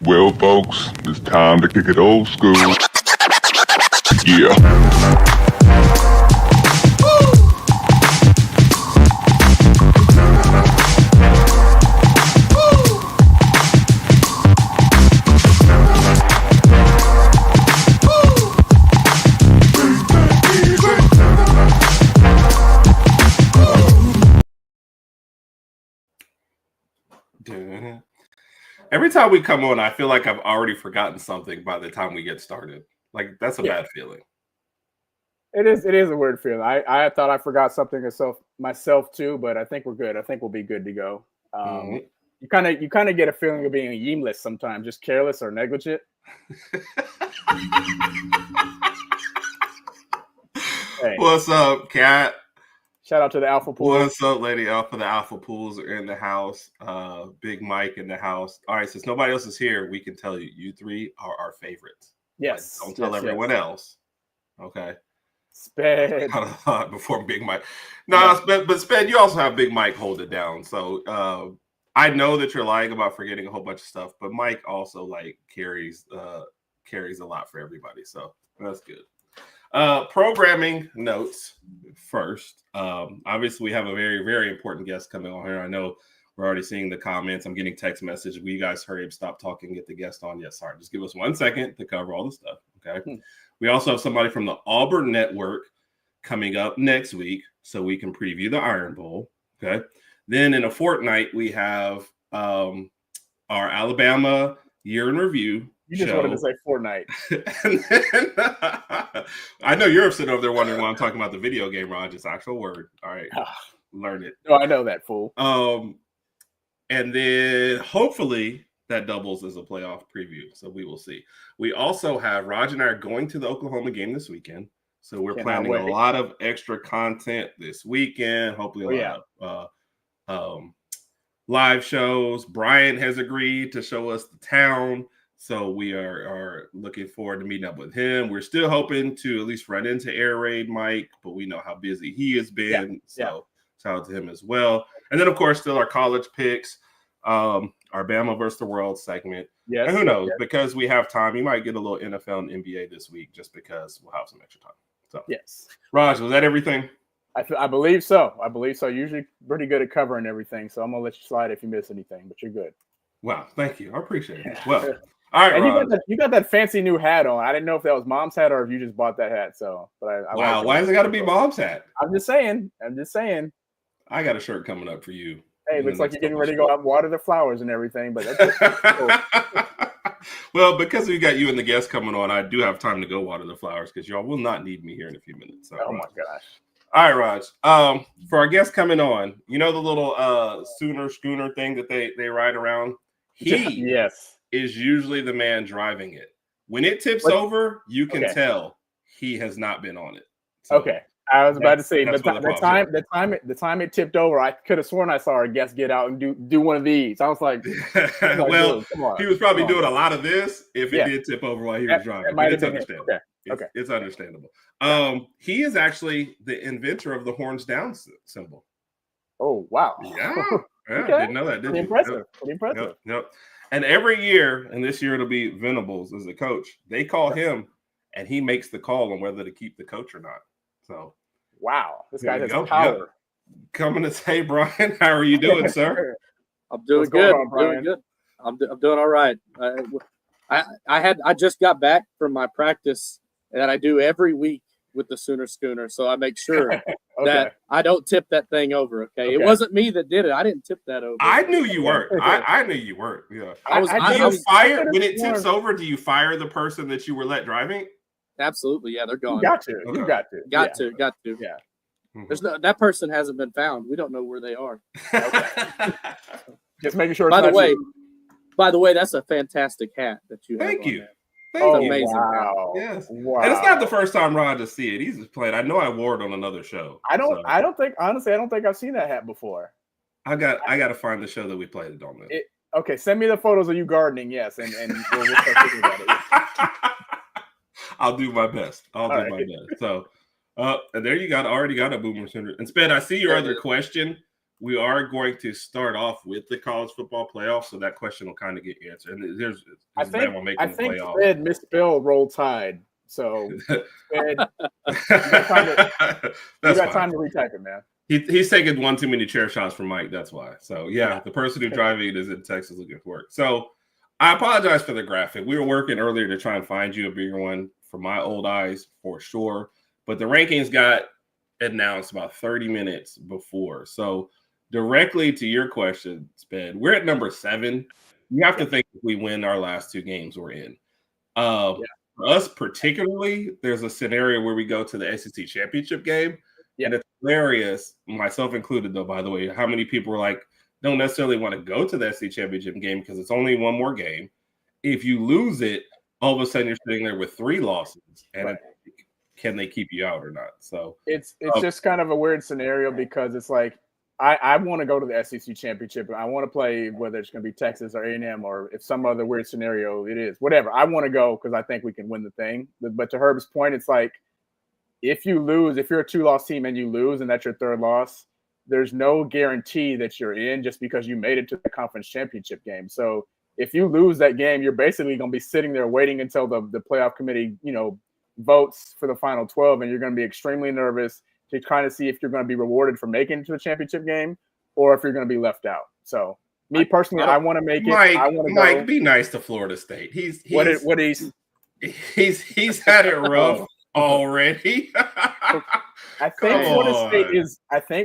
Well, folks, it's time to kick it old school. Yeah. Every time we come on, I feel like I've already forgotten something by the time we get started. Like, that's a bad feeling. It is a weird feeling. I thought I forgot something myself too, but I think we're good. I think we'll be good to go. You kind of get a feeling of being yeamless sometimes, just careless or negligent. Hey. What's up, Kat? Shout out to the Alpha Pools. What's up, Lady Alpha? The Alpha Pools are in the house. Big Mike in the house. All right, since nobody else is here, we can tell you, you three are our favorites. Yes. Like, don't tell everyone else. Okay. Sped. Before Big Mike. No, but Sped, you also have Big Mike hold it down. So I know that you're lying about forgetting a whole bunch of stuff, but Mike also carries a lot for everybody. So that's good. Programming notes first. Obviously, we have a very, very important guest coming on here. I know we're already seeing the comments. I'm getting text message. Will you guys hurry up, stop talking, get the guest on? Yes, sorry. Just give us 1 second to cover all the stuff. Okay. We also have somebody from the Auburn Network coming up next week, so we can preview the Iron Bowl. Okay. Then in a fortnight, we have our Alabama year in review. You just wanted to say Fortnite. I know you're sitting over there wondering why I'm talking about the video game, Raj. It's actual word. All right. Learn it. Oh, I know that, fool. And then hopefully that doubles as a playoff preview. So we will see. We also have Raj and I are going to the Oklahoma game this weekend. So we're planning a lot of extra content this weekend. Hopefully a lot of live shows. Bryan has agreed to show us the town. So we are looking forward to meeting up with him. We're still hoping to at least run into Air Raid Mike, but we know how busy he has been. So shout out to him as well. And then, of course, still our college picks, our Bama versus the World segment. Yes, and who knows? Because we have time, you might get a little NFL and NBA this week just because we'll have some extra time. So yes. Raj, was that everything? I believe so. Usually pretty good at covering everything. So I'm going to let you slide if you miss anything, but you're good. Wow. Thank you. I appreciate it. Well. All right, and you got that fancy new hat on. I didn't know if that was Mom's hat or if you just bought that hat. So, but wow, why has it got to be Mom's hat? I'm just saying. I got a shirt coming up for you. Hey, looks like you're getting ready to go out and water the flowers and everything. But that's well, because we got you and the guests coming on, I do have time to go water the flowers because y'all will not need me here in a few minutes. So, oh my gosh! All right, Raj. For our guests coming on, you know the little Sooner schooner thing that they ride around. Yes. Is usually the man driving it. When it tips over, you can tell he has not been on it. So okay. I was about to say the time it tipped over, I could have sworn I saw our guest get out and do one of these. I was like, well, he was probably doing a lot of this if it did tip over while he was driving. But it's understandable. Okay. It's understandable. He is actually the inventor of the horns down symbol. Oh wow. Yeah. Didn't know that, did you? Pretty impressive. Yep. And every year, and this year it'll be Venables as a coach, they call him and he makes the call on whether to keep the coach or not. So, wow, this guy has power. Yep. Coming to say, Bryan, how are you doing, sir? I'm doing good. I'm doing all right. I just got back from my practice that I do every week with the Sooner Schooner, so I make sure that I don't tip that thing over. Okay, it wasn't me that did it. I didn't tip that over. I knew you weren't. I knew you weren't. Yeah. I was fired when it tips over. Do you fire the person that you were let driving? Absolutely. Yeah, they're gone. You got to. Okay. Got to. Yeah. There's that person hasn't been found. We don't know where they are. Just making sure. By the way, that's a fantastic hat that you have. Thank you. Amazing. Wow. Yes. Wow. And it's not the first time Ron to see it. He's just played. I know I wore it on another show. I don't think I've seen that hat before. I got to find the show that we played it on. Okay, send me the photos of you gardening. Yes, and we'll start thinking about it. I'll do my best. My best. So, and there you already got a boomer center. And Sped, I see your other question we are going to start off with the college football playoff, so that question will kind of get answered. And I think Fed misspelled Roll Tide. So Fed, you got time to retype it, man. He's taking one too many chair shots from Mike. That's why. So yeah, the person who's driving is in Texas looking for work. So I apologize for the graphic. We were working earlier to try and find you a bigger one for my old eyes for sure. But the rankings got announced about 30 minutes before. So directly to your question, Sped, we're at number 7. You have to think if we win our last 2 games, we're in. For us particularly, there's a scenario where we go to the SEC championship game. Yeah. And it's hilarious, myself included, though, by the way, how many people were like, don't necessarily want to go to the SEC championship game because it's only one more game. If you lose it, all of a sudden you're sitting there with 3 losses. And can they keep you out or not? So it's just kind of a weird scenario because it's like, I want to go to the SEC championship. I want to play, whether it's going to be Texas or A&M or if some other weird scenario it is, whatever. I want to go because I think we can win the thing. But to Herb's point, it's like, if you lose, if you're a 2-loss team and you lose and that's your 3rd loss, there's no guarantee that you're in just because you made it to the conference championship game. So if you lose that game, you're basically going to be sitting there waiting until the playoff committee, votes for the final 12, and you're going to be extremely nervous to kind of see if you're going to be rewarded for making it to the championship game or if you're going to be left out. So me personally, I want to make it. Mike, be nice to Florida State. He's had it rough. Already, I think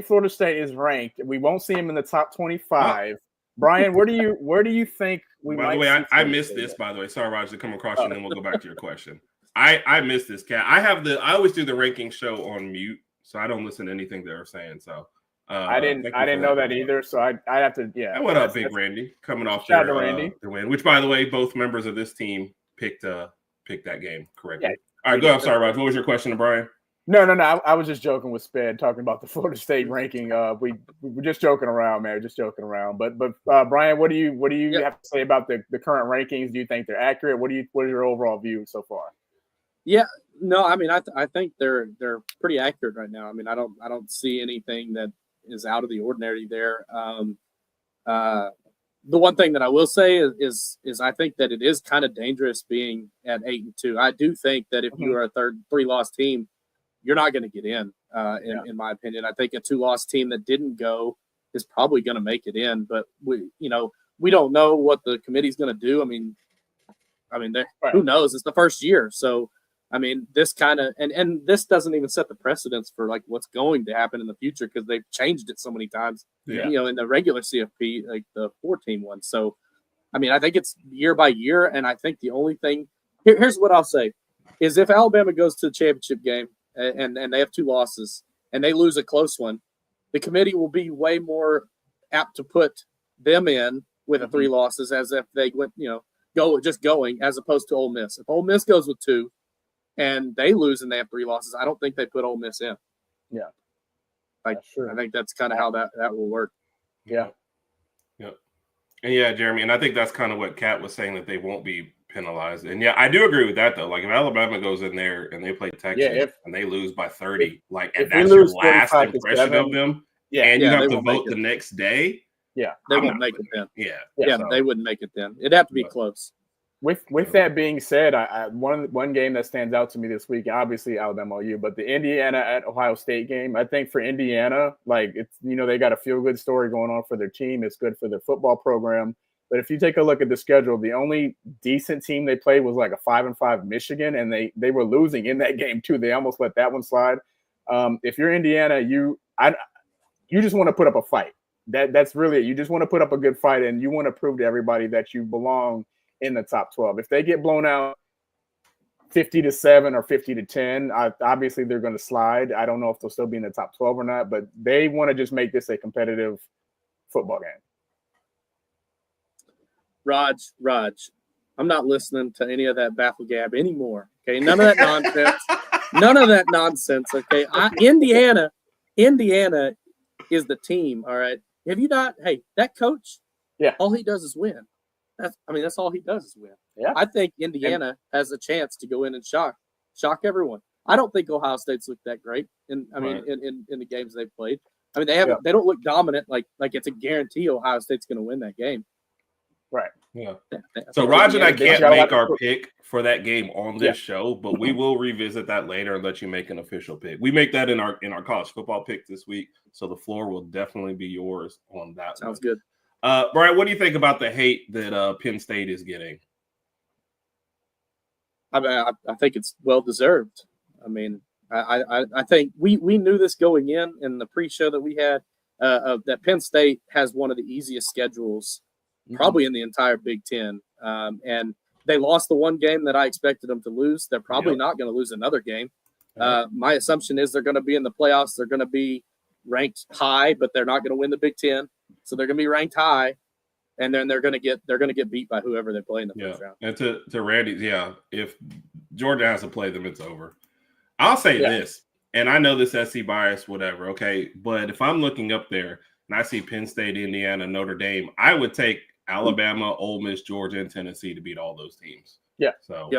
Florida State is ranked. We won't see him in the top 25. Brian, where do you think we might? By the way, I missed this. By the way, sorry, Roger, to come across you, and then we'll go back to your question. I missed this, Cat. I always do the ranking show on mute, so I don't listen to anything they're saying. So I didn't know that either. So I have to. Yeah. What up, Big Randy? Coming off their win, which by the way, both members of this team picked that game correctly. Yeah. All right, go. I'm sorry, Raj. What was your question to Brian? No. I was just joking with Sped, talking about the Florida State ranking. We're just joking around, man. Just joking around. But Brian, what do you have to say about the current rankings? Do you think they're accurate? What is your overall view so far? Yeah, no, I mean, I think they're pretty accurate right now. I mean, I don't see anything that is out of the ordinary there. The one thing that I will say is I think that it is kind of dangerous being at 8-2. I do think that if you are a 3-loss team, you're not going to get in my opinion. I think a 2-loss team that didn't go is probably going to make it in, but we don't know what the committee's going to do. I mean, who knows? It's the first year. So, I mean, this kind of, and this doesn't even set the precedence for like what's going to happen in the future because they've changed it so many times, in the regular CFP, like the 4-team one. So, I mean, I think it's year by year. And I think the only thing here's what I'll say is if Alabama goes to the championship game and they have 2 losses and they lose a close one, the committee will be way more apt to put them in with 3 losses as if they went, going as opposed to Ole Miss. If Ole Miss goes with 2, and they lose and they have 3 losses, I don't think they put Ole Miss in. Yeah. I think that's kind of how that will work. Yeah. Yep. And yeah, Jeremy, and I think that's kind of what Kat was saying, that they won't be penalized. And yeah, I do agree with that though. Like if Alabama goes in there and they play Texas and they lose by 30, and that's your last impression of them, and you have to vote the next day. Yeah, they won't make it then. Yeah, they wouldn't make it then. It'd have to be close. With that being said, one game that stands out to me this week, obviously Alabama OU, but the Indiana at Ohio State game, I think for Indiana, like it's they got a feel-good story going on for their team. It's good for their football program. But if you take a look at the schedule, the only decent team they played was like a 5-5 Michigan, and they were losing in that game too. They almost let that one slide. If you're Indiana, you just want to put up a fight. That's really it. You just want to put up a good fight, and you want to prove to everybody that you belong in the top 12. If they get blown out 50-7 or 50-10, obviously they're going to slide. I don't know if they'll still be in the top 12 or not, but they want to just make this a competitive football game. Raj, I'm not listening to any of that baffle gab anymore. Okay, none of that nonsense. None of that nonsense. Okay, Indiana is the team. All right. Have you not? Hey, that coach. Yeah. All he does is win. That's all he does is win. Yeah. I think Indiana has a chance to go in and shock everyone. I don't think Ohio State's looked that great in the games they've played. I mean, they don't look dominant like it's a guarantee Ohio State's going to win that game. Right. Yeah. So Roger and I can't make our pick for that game on this show, but we will revisit that later and let you make an official pick. We make that in our college football pick this week, so the floor will definitely be yours on that. Sounds good. Bryan, what do you think about the hate that Penn State is getting? I think it's well deserved. I mean, I think we knew this going in the pre-show that we had that Penn State has one of the easiest schedules probably in the entire Big Ten. And they lost the one game that I expected them to lose. They're probably not going to lose another game. My assumption is they're going to be in the playoffs. They're going to be ranked high, but they're not going to win the Big Ten. So they're going to be ranked high, and then they're going to get beat by whoever they play in the first round. And to Randy's, if Georgia has to play them, it's over. I'll say this, and I know this SC bias, whatever, okay, but if I'm looking up there and I see Penn State, Indiana, Notre Dame, I would take Alabama, Ole Miss, Georgia, and Tennessee to beat all those teams. Yeah. So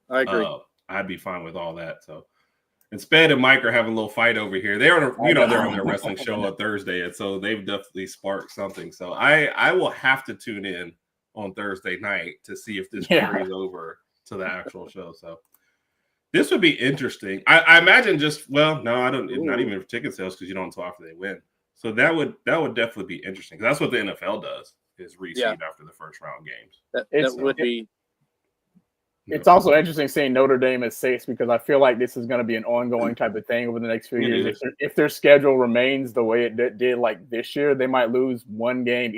I agree. I'd be fine with all that. So, and Sped and Mike are having a little fight over here. They're on their wrestling show on Thursday, and so they've definitely sparked something. So I will have to tune in on Thursday night to see if this carries over to the actual show. So this would be interesting. I imagine not even for ticket sales because you don't until after they win. So that would definitely be interesting. That's what the NFL does. Is reseed after the first round games. That would be. It's also interesting seeing Notre Dame at 6 because I feel like this is going to be an ongoing type of thing over the next few years. If their schedule remains the way it did like this year, they might lose one game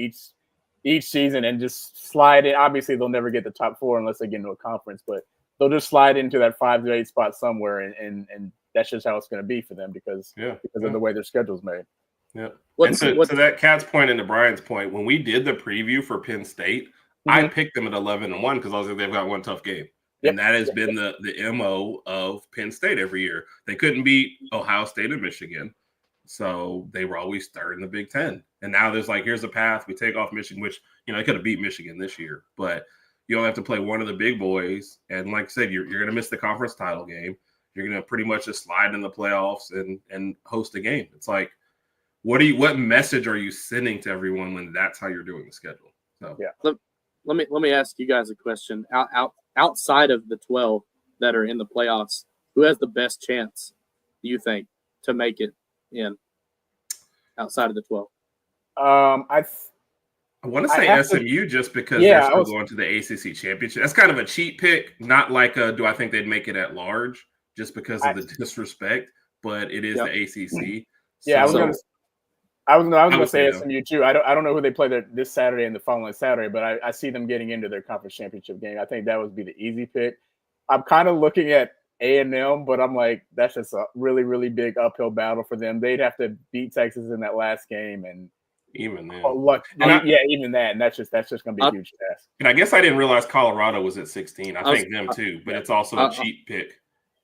each season and just slide in. Obviously, they'll never get the top 4 unless they get into a conference, but they'll just slide into that 5 to 8 spot somewhere, and that's just how it's going to be for them because of the way their schedule's made. Yeah. To that Cat's point and to Brian's point, when we did the preview for Penn State, I picked them at 11-1 because I was like, they've got one tough game. And that has been the MO of Penn State every year. They couldn't beat Ohio State and Michigan. So they were always third in the Big Ten. And now there's here's a path. We take off Michigan, which, they could have beat Michigan this year. But you only have to play one of the big boys. And like I said, you're going to miss the conference title game. You're going to pretty much just slide in the playoffs and host a game. It's like, what message are you sending to everyone when that's how you're doing the schedule? So let me ask you guys a question. Outside of the 12 that are in the playoffs, who has the best chance, do you think, to make it in outside of the 12? I want to say SMU just because they're still going to the ACC championship. That's kind of a cheat pick, not like do I think they'd make it at large just because of the disrespect, but it is the ACC. Yeah, so, I was going to say SMU too. I don't know who they play this Saturday and the following Saturday, but I see them getting into their conference championship game. I think that would be the easy pick. I'm kind of looking at A&M, but I'm like, that's just a really, really big uphill battle for them. They'd have to beat Texas in that last game, and even then, even that, and that's just going to be a huge task. And I guess I didn't realize Colorado was at 16. I think them too, but it's also a cheat pick.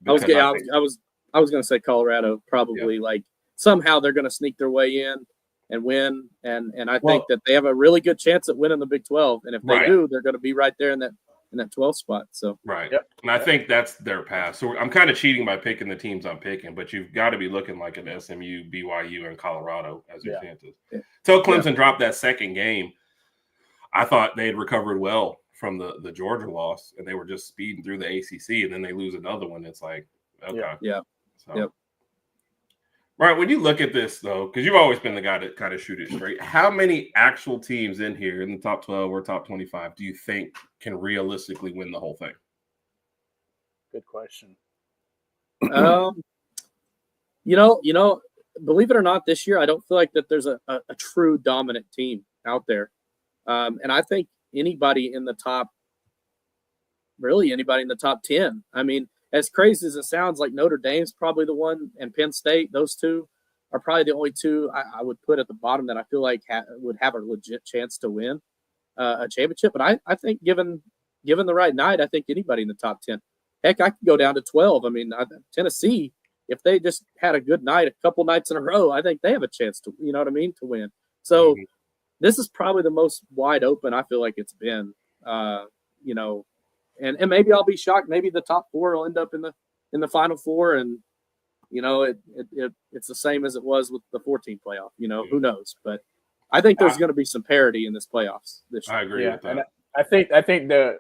I was going to say Colorado probably somehow they're going to sneak their way in and win, and I think that they have a really good chance at winning the Big 12, and if they do, they're going to be right there in that 12 spot. So and I think that's their path. So I'm kind of cheating by picking the teams I'm picking, but you've got to be looking like an SMU, BYU, and Colorado as your chances. Till Clemson dropped that second game, I thought they had recovered well from the Georgia loss, and they were just speeding through the ACC, and then they lose another one. It's like, okay, Right, when you look at this, though, because you've always been the guy to kind of shoot it straight, how many actual teams in here in the top 12 or top 25 do you think can realistically win the whole thing? Good question. Believe it or not, this year, I don't feel like that there's a true dominant team out there. And I think anybody in the top 10. I mean, as crazy as it sounds, like Notre Dame's probably the one, and Penn State, those two are probably the only two I would put at the bottom that I feel like would have a legit chance to win a championship. But I think given the right night, I think anybody in the top 10. Heck, I could go down to 12. I mean, Tennessee, if they just had a good night, a couple nights in a row, I think they have a chance to, to win. So this is probably the most wide open I feel like it's been, And maybe I'll be shocked. Maybe the top 4 will end up in the Final Four, and it's the same as it was with the 14 playoff. Who knows? But I think there's going to be some parity in this playoffs this year. I agree with that. And I think the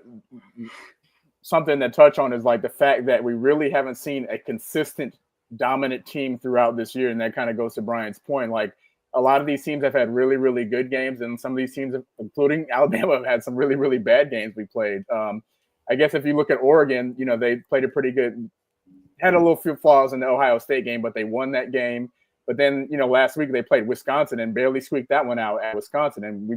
something to touch on is like the fact that we really haven't seen a consistent dominant team throughout this year, and that kind of goes to Bryan's point. Like a lot of these teams have had really, really good games, and some of these teams, including Alabama, have had some really, really bad games we played. I guess if you look at Oregon, they played a pretty good, had a little few flaws in the Ohio State game, but they won that game. But then, last week they played Wisconsin and barely squeaked that one out at Wisconsin, and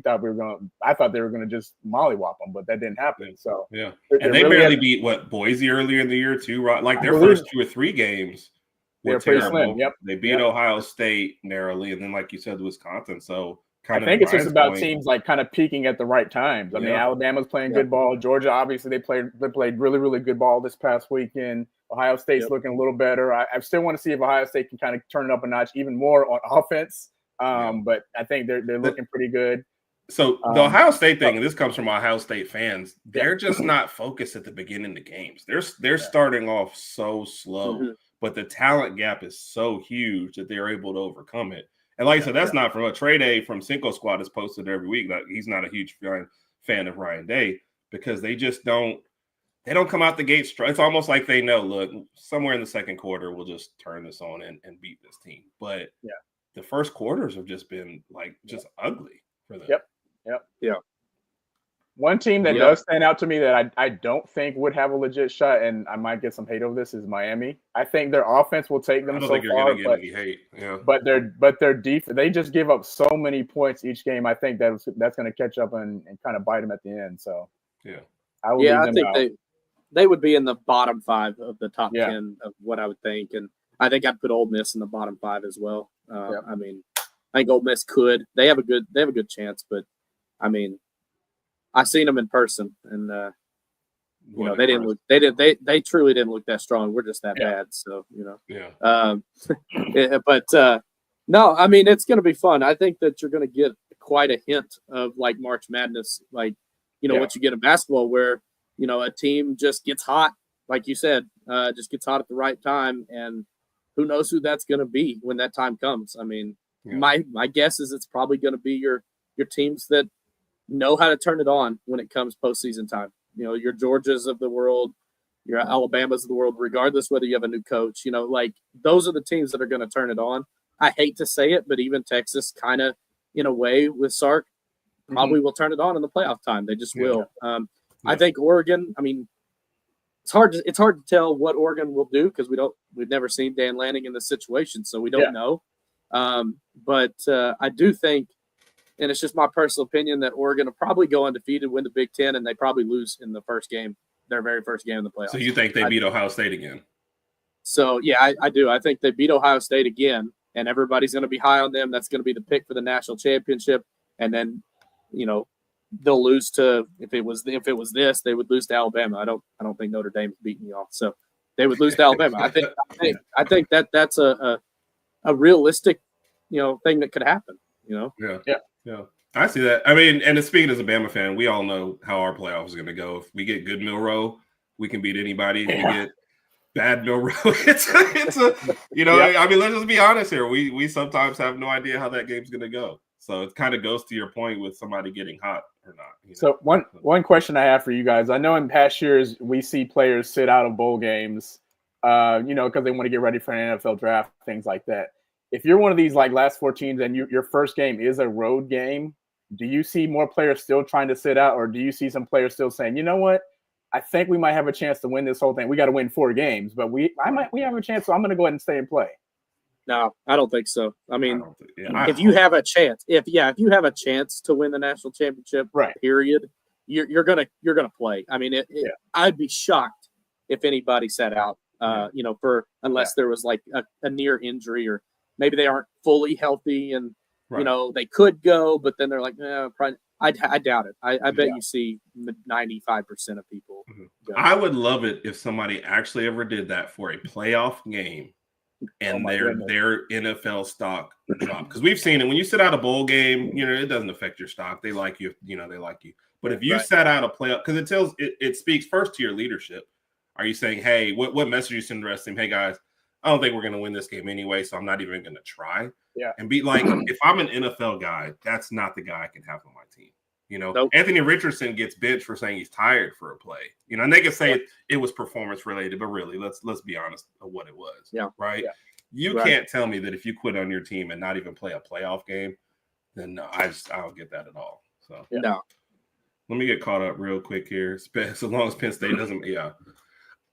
I thought they were going to just mollywop them, but that didn't happen. So yeah, and they really barely beat Boise earlier in the year too, right? Like their first 2 or 3 games were pretty terrible. slim. Yep. They beat Ohio State narrowly, and then, like you said, Wisconsin. So I think it's just about teams like kind of peaking at the right times. I mean, Alabama's playing good ball. Georgia, obviously, they played really, really good ball this past weekend. Ohio State's looking a little better. I still want to see if Ohio State can kind of turn it up a notch even more on offense. But I think they're looking pretty good. So the Ohio State thing, and this comes from Ohio State fans, they're just not focused at the beginning of the games. They're starting off so slow, but the talent gap is so huge that they're able to overcome it. And like I said, that's not from a Trey Day from Cinco Squad is posted every week. Like he's not a huge fan of Ryan Day because they just don't come out the gate strong. It's almost like they know, look, somewhere in the second quarter, we'll just turn this on and beat this team. But the first quarters have just been just ugly for them. Yep. One team that does stand out to me that I don't think would have a legit shot, and I might get some hate over this, is Miami. I think their offense will take them I don't so think you're far, gonna get any hate. Yeah. But their defense, they just give up so many points each game. I think that's going to catch up and kind of bite them at the end. So I think they would be in the bottom 5 of the top 10 of what I would think, and I think I'd put Ole Miss in the bottom 5 as well. I mean, I think Ole Miss could. They have a good chance, but I mean, I've seen them in person, and they didn't look. They truly didn't look that strong. We're just that bad, so But no, I mean, it's going to be fun. I think that you're going to get quite a hint of like March Madness, like what you get in basketball, where a team just gets hot, like you said, just gets hot at the right time, and who knows who that's going to be when that time comes. I mean, my guess is it's probably going to be your teams that know how to turn it on when it comes postseason time. Your Georgias of the world, your Alabamas of the world, regardless whether you have a new coach. Like those are the teams that are going to turn it on. I hate to say it, but even Texas kind of, in a way, with Sark, probably will turn it on in the playoff time. They just will. I think Oregon, I mean, it's hard to tell what Oregon will do because we've never seen Dan Lanning in this situation, so we don't know. But I do think, and it's just my personal opinion, that Oregon will probably go undefeated, win the Big Ten, and they probably lose in the first game, their very first game in the playoffs. So you think they beat Ohio State again? So, yeah, I do. I think they beat Ohio State again, and everybody's going to be high on them. That's going to be the pick for the national championship. And then, they'll lose to, if it was this, they would lose to Alabama. I don't think Notre Dame's beating y'all. So they would lose to Alabama. I think that's a realistic, thing that could happen, Yeah, I see that. I mean, and speaking as a Bama fan, we all know how our playoffs is going to go. If we get good Milroe, we can beat anybody. If we get bad Milroe, it's I mean, let's just be honest here. We sometimes have no idea how that game's going to go. So it kind of goes to your point with somebody getting hot or not. So one question I have for you guys. I know in past years we see players sit out of bowl games, because they want to get ready for an NFL draft, things like that. If you're one of these like last 4 teams and your first game is a road game, do you see more players still trying to sit out, or do you see some players still saying, you know what, I think we might have a chance to win this whole thing. We got to win 4 games, but we have a chance, so I'm going to go ahead and stay and play. No, I don't think so. I mean, if you have a chance, if you have a chance to win the national championship, period, you're gonna play. I mean, I'd be shocked if anybody sat out, unless there was like a near injury, or maybe they aren't fully healthy and they could go, but then they're like, probably. I doubt it. I bet you see 95% of people. Go. I would love it if somebody actually ever did that for a playoff game. And their NFL stock drop, because we've seen it when you sit out a bowl game. It doesn't affect your stock. They like you. They like you. But if you sat out a playoff, because it speaks first to your leadership. Are you saying, hey, what message you send the rest of the team? Hey guys, I don't think we're going to win this game anyway, so I'm not even going to try. Yeah. And be like, if I'm an NFL guy, that's not the guy I can have on my team. You know, Nope. Anthony Richardson gets benched for saying he's tired for a play. You know, and they can say it was performance related, but really, let's be honest of what it was. Yeah. Right. Yeah. You can't tell me that if you quit on your team and not even play a playoff game, then no, I don't get that at all. So No. Let me get caught up real quick here. So long as Penn State doesn't,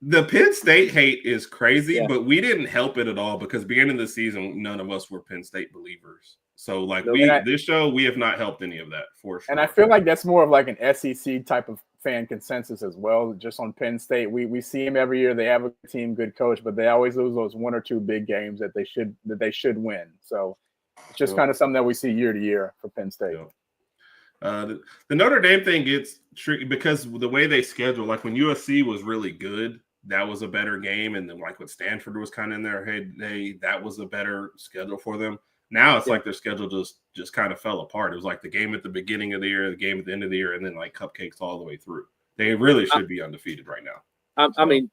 The Penn State hate is crazy, but we didn't help it at all because beginning of the season, none of us were Penn State believers. So like this show, we have not helped any of that for sure. And I feel like that's more of like an SEC type of fan consensus as well. Just on Penn State, we see them every year. They have a team, good coach, but they always lose those one or two big games that they should win. So it's just kind of something that we see year to year for Penn State. The Notre Dame thing gets tricky because the way they schedule, like when USC was really good, that was a better game, and then like when Stanford was kind of in their head, that was a better schedule for them. Now it's like their schedule just kind of fell apart. It was like the game at the beginning of the year, the game at the end of the year, and then like cupcakes all the way through. They really should be undefeated right now. I mean,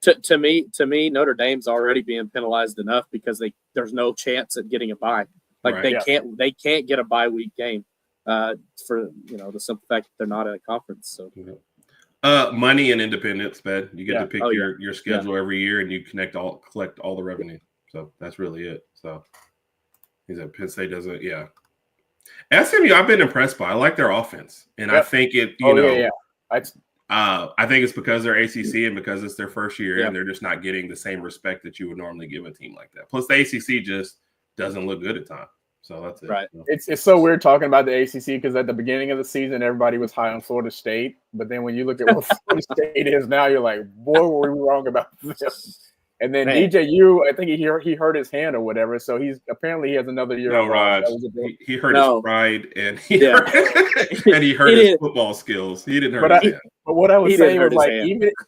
to me, Notre Dame's already being penalized enough because there's no chance at getting a bye. Like they can't get a bye week game for the simple fact that they're not in a conference. So. Money and independence, Ben. You get to pick your schedule every year, and you collect all the revenue. So that's really it. So he said Penn State doesn't. Yeah, SMU. I've been impressed by. I like their offense, and I think it. I think it's because they're ACC and because it's their first year, and they're just not getting the same respect that you would normally give a team like that. Plus, the ACC just doesn't look good at times. So that's it. Right. It's so weird talking about the ACC because at the beginning of the season, everybody was high on Florida State. But then when you look at what Florida State is now, you're like, boy, were we wrong about this. And then DJU, I think he hurt his hand or whatever. So he has another year. No, Raj. He hurt his pride and he hurt his football skills. He didn't hurt his hand. But what I was saying was like,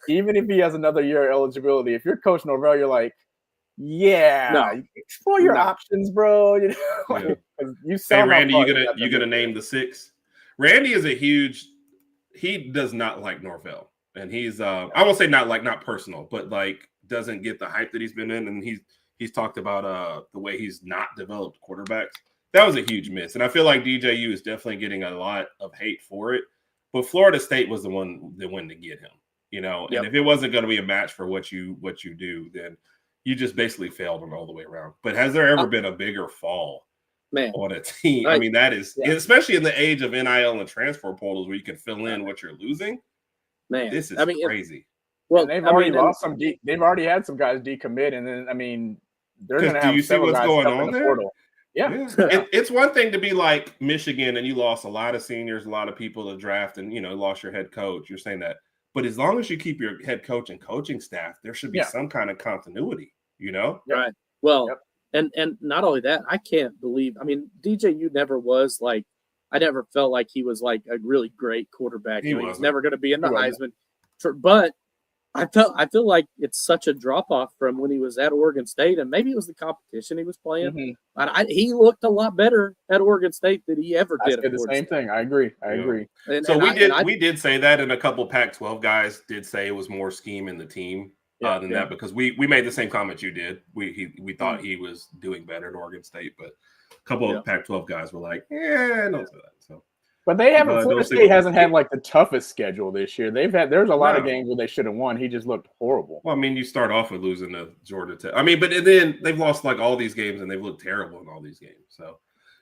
even if he has another year of eligibility, if you're Coach Norvell, you're like, explore your options, bro. You know, you hey, Randy, you gonna name the six? Randy is he does not like Norvell, and he's I won't say not personal, but like doesn't get the hype that he's been in, and he's talked about the way he's not developed quarterbacks. That was a huge miss, and I feel like DJU is definitely getting a lot of hate for it. But Florida State was the one that went to get him, And if it wasn't going to be a match for what you do, then you just basically failed them all the way around. But has there ever been a bigger fall on a team? I mean, that is, especially in the age of NIL and transfer portals where you can fill in what you're losing. Man, this is crazy. Well, they've already lost some. They've already had some guys decommit, and then they're going to have. Do you see what's going on there? Portal. Yeah. It's one thing to be like Michigan, and you lost a lot of seniors, a lot of people to draft, and lost your head coach. You're saying that. But as long as you keep your head coach and coaching staff, there should be some kind of continuity, Right. Well, and not only that, I can't believe. I mean, DJU never was like. I never felt like he was like a really great quarterback. He was never going to be in the Heisman. But I feel like it's such a drop off from when he was at Oregon State, and maybe it was the competition he was playing. Mm-hmm. But he looked a lot better at Oregon State than he ever did. The same thing. I agree. We did say that, and a couple Pac-12 guys did say it was more scheme in the team than that, because we made the same comment you did. We thought he was doing better at Oregon State, but a couple of Pac-12 guys were like, don't say that. So. But they haven't. Florida State hasn't had like the toughest schedule this year. There's a lot of games where they should have won. He just looked horrible. Well, I mean, you start off with losing to Georgia Tech. I mean, but then they've lost like all these games, and they've looked terrible in all these games. So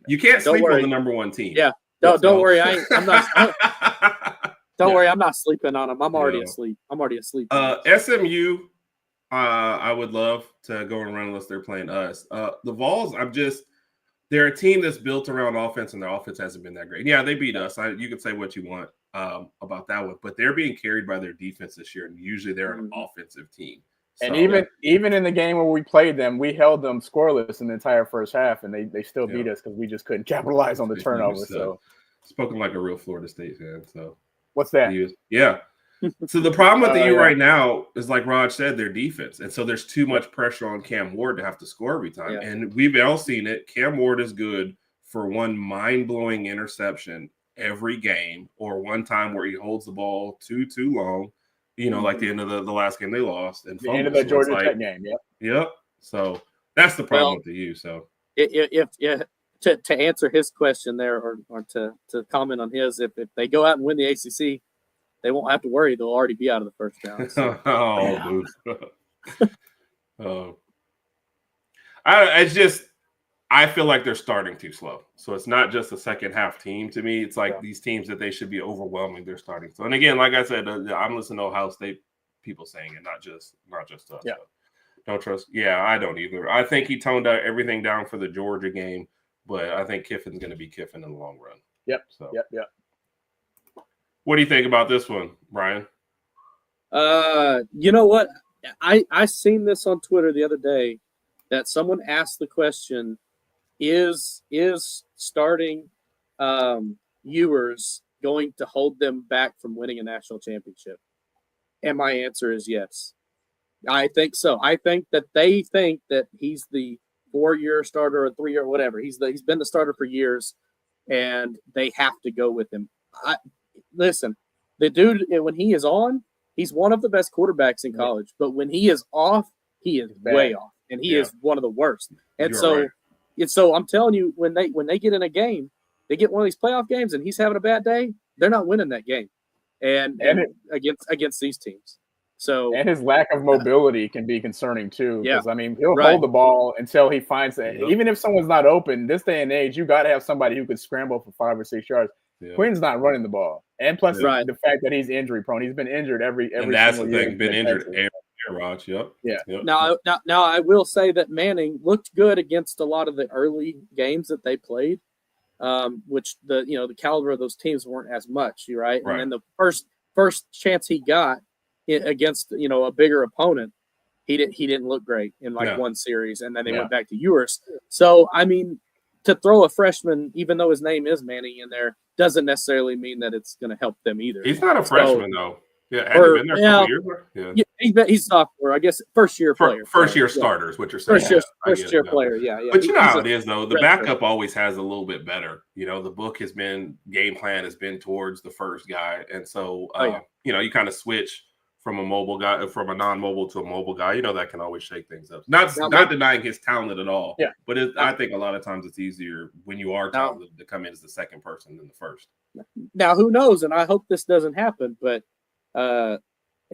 you can't sleep on the number one team. Yeah, don't worry. I'm not. Don't worry. I'm not sleeping on them. I'm already asleep. SMU. I would love to go and run unless they're playing us. The Vols. They're a team that's built around offense, and their offense hasn't been that great. Yeah, they beat us. You can say what you want about that one, but they're being carried by their defense this year, and usually they're an offensive team. So, and even in the game where we played them, we held them scoreless in the entire first half, and they still beat us because we just couldn't capitalize on the turnover. So, spoken like a real Florida State fan. So, what's that? So the problem with the U right now is, like Raj said, their defense. And so there's too much pressure on Cam Ward to have to score every time. Yeah. And we've all seen it. Cam Ward is good for one mind-blowing interception every game, or one time where he holds the ball too long, like the end of the last game they lost. And the end of the Georgia Tech game, Yep. So that's the problem with the U. So if to answer his question there, or to comment on his, if they go out and win the ACC, they won't have to worry. They'll already be out of the first round. So. I feel like they're starting too slow. So it's not just a second half team to me. It's like these teams that they should be overwhelming. They're starting so. And again, like I said, I'm listening to Ohio State people saying it, not just us. Yeah. So don't trust. Yeah, I don't either. I think he toned everything down for the Georgia game, but I think Kiffin's going to be Kiffin in the long run. Yep. So Yep. What do you think about this one, Bryan? You know what? I seen this on Twitter the other day that someone asked the question, is starting Ewers going to hold them back from winning a national championship? And my answer is yes. I think so. I think that they think that he's the 4-year starter or 3-year, whatever. He's been the starter for years, and they have to go with him. Listen, the dude, when he is on, he's one of the best quarterbacks in college. But when he is off, he is way off, and he is one of the worst. And so I'm telling you, when they get in a game, they get one of these playoff games, and he's having a bad day, they're not winning that game, and against these teams. So and his lack of mobility can be concerning too. Because I mean, he'll hold the ball until he finds that. Even if someone's not open, this day and age, you got to have somebody who could scramble for 5 or 6 yards. Yeah. Quinn's not running the ball, and plus the fact that he's injury prone. He's been injured every. And that's the thing. Been injured every year, Raj. Yep. Now, I will say that Manning looked good against a lot of the early games that they played, which the caliber of those teams weren't as much, right? And then the first chance he got against a bigger opponent, he didn't look great in one series, and then they went back to Ewers. So I mean, to throw a freshman, even though his name is Manning in there, doesn't necessarily mean that it's going to help them either. He's not a freshman though. Yeah, had he been there a couple years? Yeah, he's sophomore. I guess first year player. First year starters, what you're saying. First year player. Yeah. But you know how it is though. The backup always has a little bit better. The book has been game plan has been towards the first guy, and so you kind of switch from a mobile guy, from a non-mobile to a mobile guy. That can always shake things up. Not denying his talent at all. Yeah. But I think a lot of times it's easier when you are talented to come in as the second person than the first. Now, who knows? And I hope this doesn't happen, but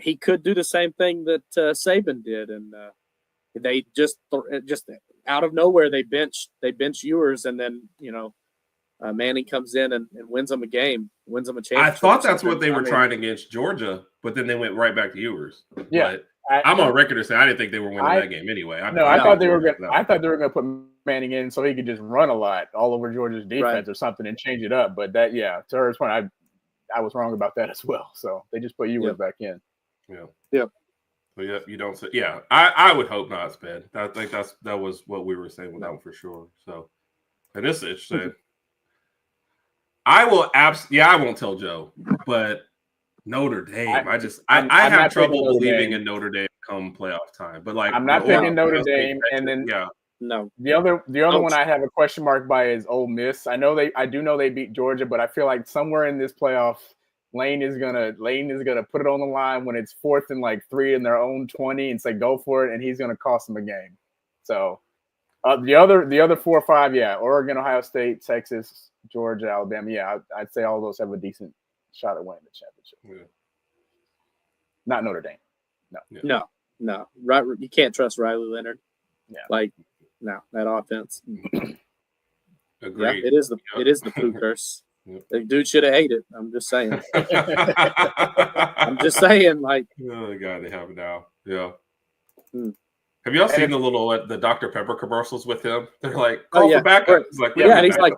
he could do the same thing that Saban did, and they just out of nowhere they bench Ewers, and then Manning comes in and wins them a game, wins them a championship. I thought that's what they were trying against Georgia, but then they went right back to Ewers. Yeah, but I'm on record to say I didn't think they were winning that game anyway. I thought they were going to put Manning in so he could just run a lot all over Georgia's defense or something and change it up. But to her point, I was wrong about that as well. So they just put Ewers back in. Yeah. But you don't say. Yeah, I would hope not, Sped. I think that was what we were saying with that one for sure. So, and this is interesting. I won't tell Joe, but Notre Dame. I have trouble believing in Notre Dame come playoff time. But I'm not picking Notre Dame, and then no. The other one I have a question mark by is Ole Miss. I do know they beat Georgia, but I feel like somewhere in this playoff, Lane is gonna put it on the line when it's 4th and 3 in their own 20 and say go for it, and he's gonna cost them a game. So the other 4 or 5, Oregon, Ohio State, Texas, Georgia, Alabama. I'd say all those have a decent shot at winning the championship. Yeah. Not Notre Dame. No. Right, you can't trust Riley Leonard. Yeah. That offense. Agreed. Yeah, it is the flu curse. The dude should have hated it. I'm just saying. Oh, the guy they have now. Yeah. Have y'all seen the Dr. Pepper commercials with him? They're like, call for backup. He's like, and he's like,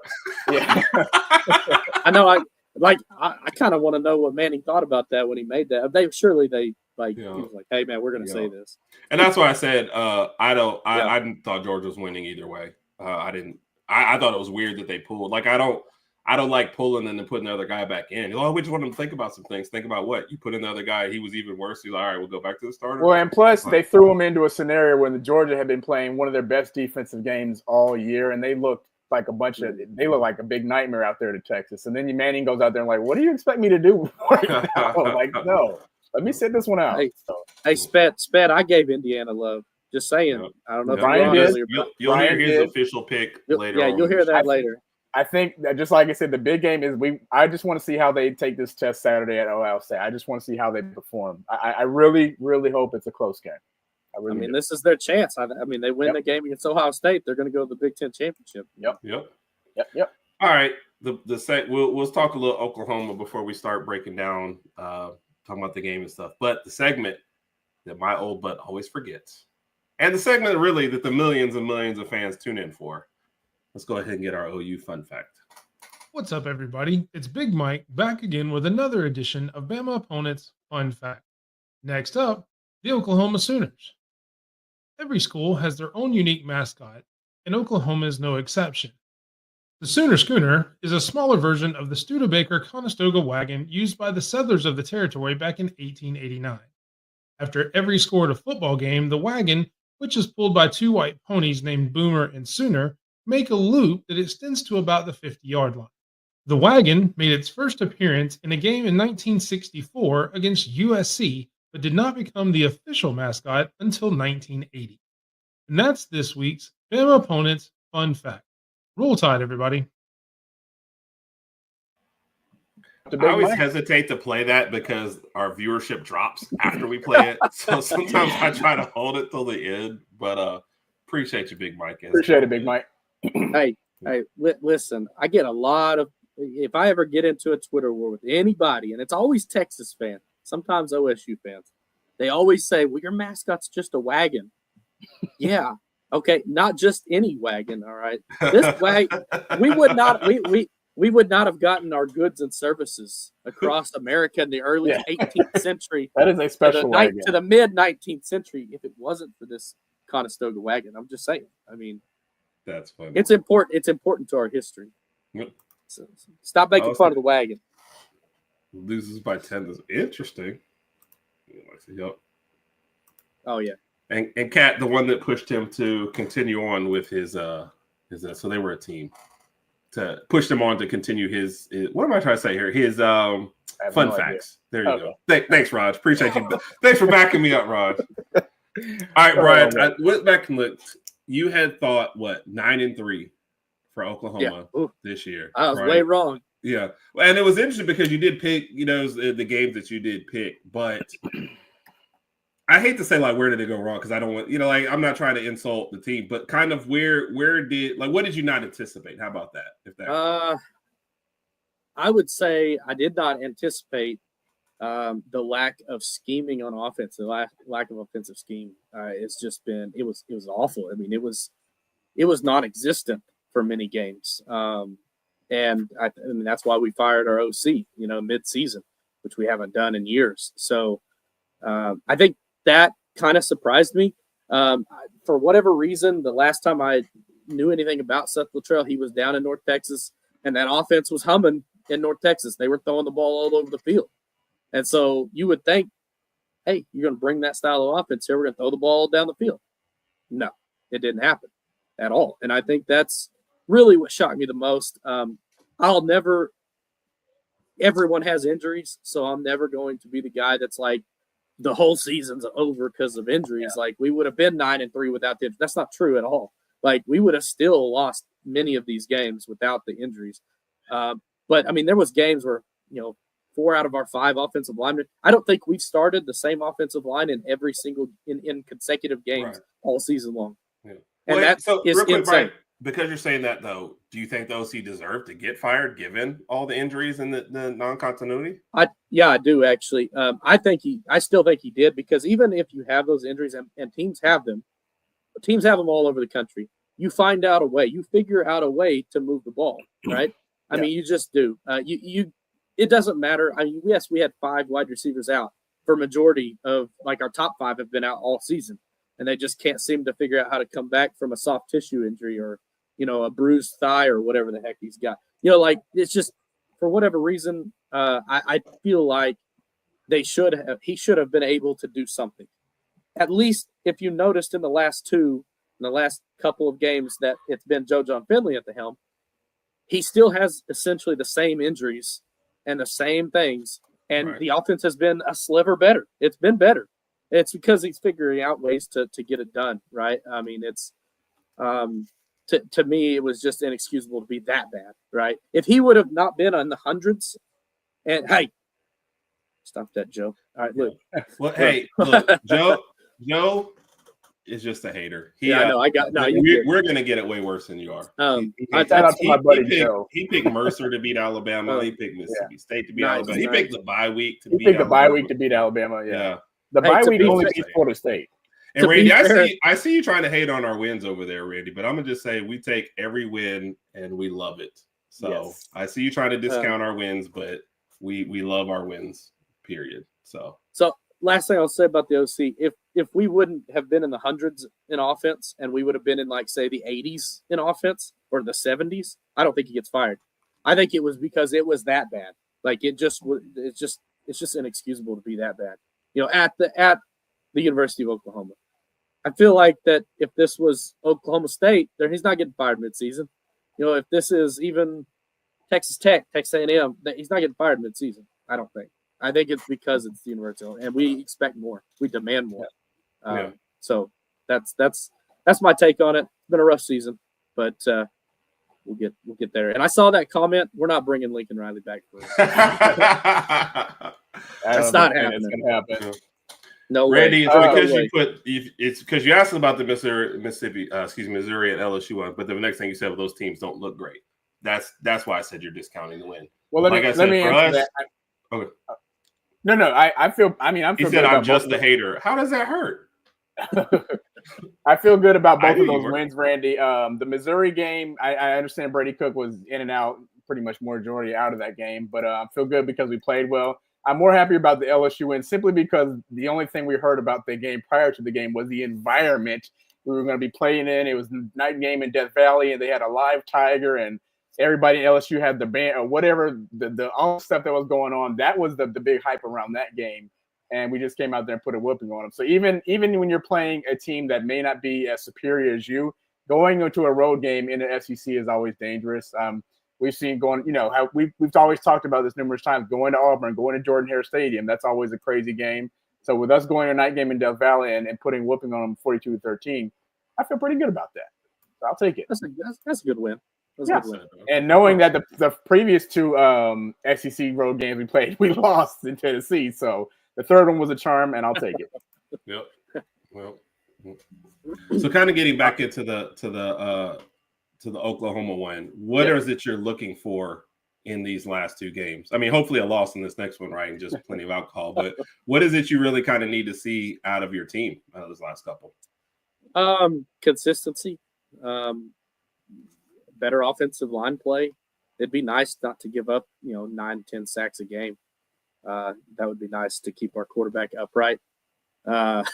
I know. I kind of want to know what Manning thought about that when he made that. He was like, hey man, we're going to say this. And that's why I said, I thought Georgia was winning either way. I thought it was weird that they pulled. I don't like pulling and then putting the other guy back in. We just want him to think about some things. Think about what? You put in the other guy, he was even worse. He's like, all right, we'll go back to the starter. Well, and plus they threw him into a scenario when the Georgia had been playing one of their best defensive games all year, and they looked like a big nightmare out there to Texas. And then Manning goes out there and what do you expect me to do right now? No, let me sit this one out. Hey, Sped, I gave Indiana love Just saying. Yep. I don't know if Brian you were did. earlier, but You'll hear Brian his did. official pick you'll later on. hear that later. I think that just like I said, the big game is I just want to see how they take this test Saturday at Ohio State. I just want to see how they perform. I really, really hope it's a close game. I mean, this is their chance. I mean, they win the game against Ohio State, they're going to go to the Big Ten championship. Yep. All right. We'll talk a little Oklahoma before we start breaking down, talking about the game and stuff. But the segment that my old butt always forgets, and the segment really that the millions and millions of fans tune in for. Let's go ahead and get our OU fun fact. What's up, everybody? It's Big Mike back again with another edition of Bama Opponents Fun Fact. Next up, the Oklahoma Sooners. Every school has their own unique mascot, and Oklahoma is no exception. The Sooner Schooner is a smaller version of the Studebaker-Conestoga wagon used by the settlers of the territory back in 1889. After every score at a football game, the wagon, which is pulled by two white ponies named Boomer and Sooner, make a loop that extends to about the 50-yard line. The wagon made its first appearance in a game in 1964 against USC, but did not become the official mascot until 1980. And that's this week's Bama Opponents Fun Fact. Roll Tide, everybody. I always hesitate to play that because our viewership drops after we play it. So sometimes I try to hold it till the end. But appreciate you, Big Mike. Appreciate it, Big Mike. Hey, listen, I get a lot of, if I ever get into a Twitter war with anybody, and it's always Texas fans, sometimes OSU fans, they always say, well, your mascot's just a wagon. Yeah. Okay. Not just any wagon. All right. This wagon, we would not have gotten our goods and services across America in the early 18th century. That is a special wagon. To the mid 19th century if it wasn't for this Conestoga wagon. I'm just saying. I mean, that's funny. It's important. It's important to our history. Yep. So stop making fun of the wagon. Loses by 10 is interesting. Yep. Oh yeah. And Kat, the one that pushed him to continue on with his so they were a team to push him on to continue his what am I trying to say here? His fun facts. There you go. Thanks, Raj. Appreciate you. Thanks for backing me up, Raj. All right, Brian. I went back and looked. You had thought 9-3 for Oklahoma this year. I was way wrong. Yeah, and it was interesting because you did pick, the games that you did pick, but I hate to say where did it go wrong because I don't want I'm not trying to insult the team, but kind of where did what did you not anticipate? How about that? If that I would say I did not anticipate the lack of scheming on offense, the lack of offensive scheme. It's just been it was awful. I mean, it was non-existent for many games, and I mean that's why we fired our OC, mid-season, which we haven't done in years. So I think that kind of surprised me. For whatever reason, the last time I knew anything about Seth Luttrell, he was down in North Texas, and that offense was humming in North Texas. They were throwing the ball all over the field. And so you would think, hey, you're going to bring that style of offense here. We're going to throw the ball down the field. No, it didn't happen at all. And I think that's really what shocked me the most. Everyone has injuries, so I'm never going to be the guy that's like, the whole season's over because of injuries. Yeah. Like we would have been 9-3 without the injuries. That's not true at all. Like we would have still lost many of these games without the injuries. But I mean, there was games where, 4 out of our 5 offensive linemen. I don't think we've started the same offensive line in every single in consecutive games all season long. Yeah. And that's insane. Brian, because you're saying that though, do you think the OC deserved to get fired given all the injuries and the non-continuity? I do actually. I still think he did because even if you have those injuries and teams have them all over the country, you find out a way, you figure out a way to move the ball, right? I mean, you just do. It doesn't matter. I mean, yes, we had 5 wide receivers out for majority of our top 5 have been out all season, and they just can't seem to figure out how to come back from a soft tissue injury or, a bruised thigh or whatever the heck he's got. It's just for whatever reason, I feel like he should have been able to do something. At least if you noticed in the last couple of games that it's been Joe John Finley at the helm, he still has essentially the same injuries and the same things, and the offense has been a sliver better. It's been better. It's because he's figuring out ways to get it done, right? I mean, it's to me, it was just inexcusable to be that bad, right? If he would have not been on the hundreds, and hey, stop that, Joe. All right, look. Well, hey, look, Joe is just a hater. I know. We're gonna get it way worse than you are. Shout out to my buddy Joe. He picked Mercer to beat Alabama. He picked Mississippi State to beat Alabama. He picked the bye week to beat Alabama. The bye week to beat Alabama. Yeah. The bye week only beats Florida State. And Randy, I see you trying to hate on our wins over there, Randy. But I'm gonna just say we take every win and we love it. So I see you trying to discount our wins, but we love our wins. Period. So last thing I'll say about the OC, if we wouldn't have been in the hundreds in offense and we would have been in like say the 80s in offense or the 70s, I don't think he gets fired. I think it was because it was that bad. Like it's just inexcusable to be that bad. You know, at the University of Oklahoma. I feel like that if this was Oklahoma State, he's not getting fired midseason. You know, if this is even Texas Tech, Texas A&M, he's not getting fired midseason. I don't think. I think it's because it's the university, and we expect more. We demand more. So that's my take on it. It's been a rough season, but we'll get there. And I saw that comment. We're not bringing Lincoln Riley back for it. That's not happening. It's gonna happen. No, Randy, it's because you asked about the Missouri and LSU one, but the next thing you said, well, those teams don't look great. That's why I said you're discounting the win. Well, let me answer that. Okay. No. I feel. I mean, He said I'm just a hater. How does that hurt? I feel good about both of those wins, Randy. The Missouri game, I understand Brady Cook was in and out, pretty much majority out of that game, but I feel good because we played well. I'm more happy about the LSU win simply because the only thing we heard about the game prior to the game was the environment we were going to be playing in. It was a night game in Death Valley, and they had a live tiger, and everybody in LSU had the band or whatever, the all stuff that was going on. That was the big hype around that game, and we just came out there and put a whooping on them. So even when you're playing a team that may not be as superior as you, going into a road game in the SEC is always dangerous. We've seen how we've always talked about this numerous times, going to Auburn, going to Jordan-Hare Stadium. That's always a crazy game. So with us going to a night game in Death Valley and putting whooping on them 42-13, I feel pretty good about that. So I'll take it. That's a good win. That's a good win. And knowing that the previous two SEC road games we played, we lost in Tennessee. So the third one was a charm, and I'll take it. Yep. Well, so kind of getting back into the Oklahoma one, what is it you're looking for in these last two games? I mean, hopefully a loss in this next one, right? And just plenty of alcohol. But what is it you really kind of need to see out of your team out of this last couple? Consistency, better offensive line play. It'd be nice not to give up, 9-10 sacks a game. That would be nice to keep our quarterback upright. Joe's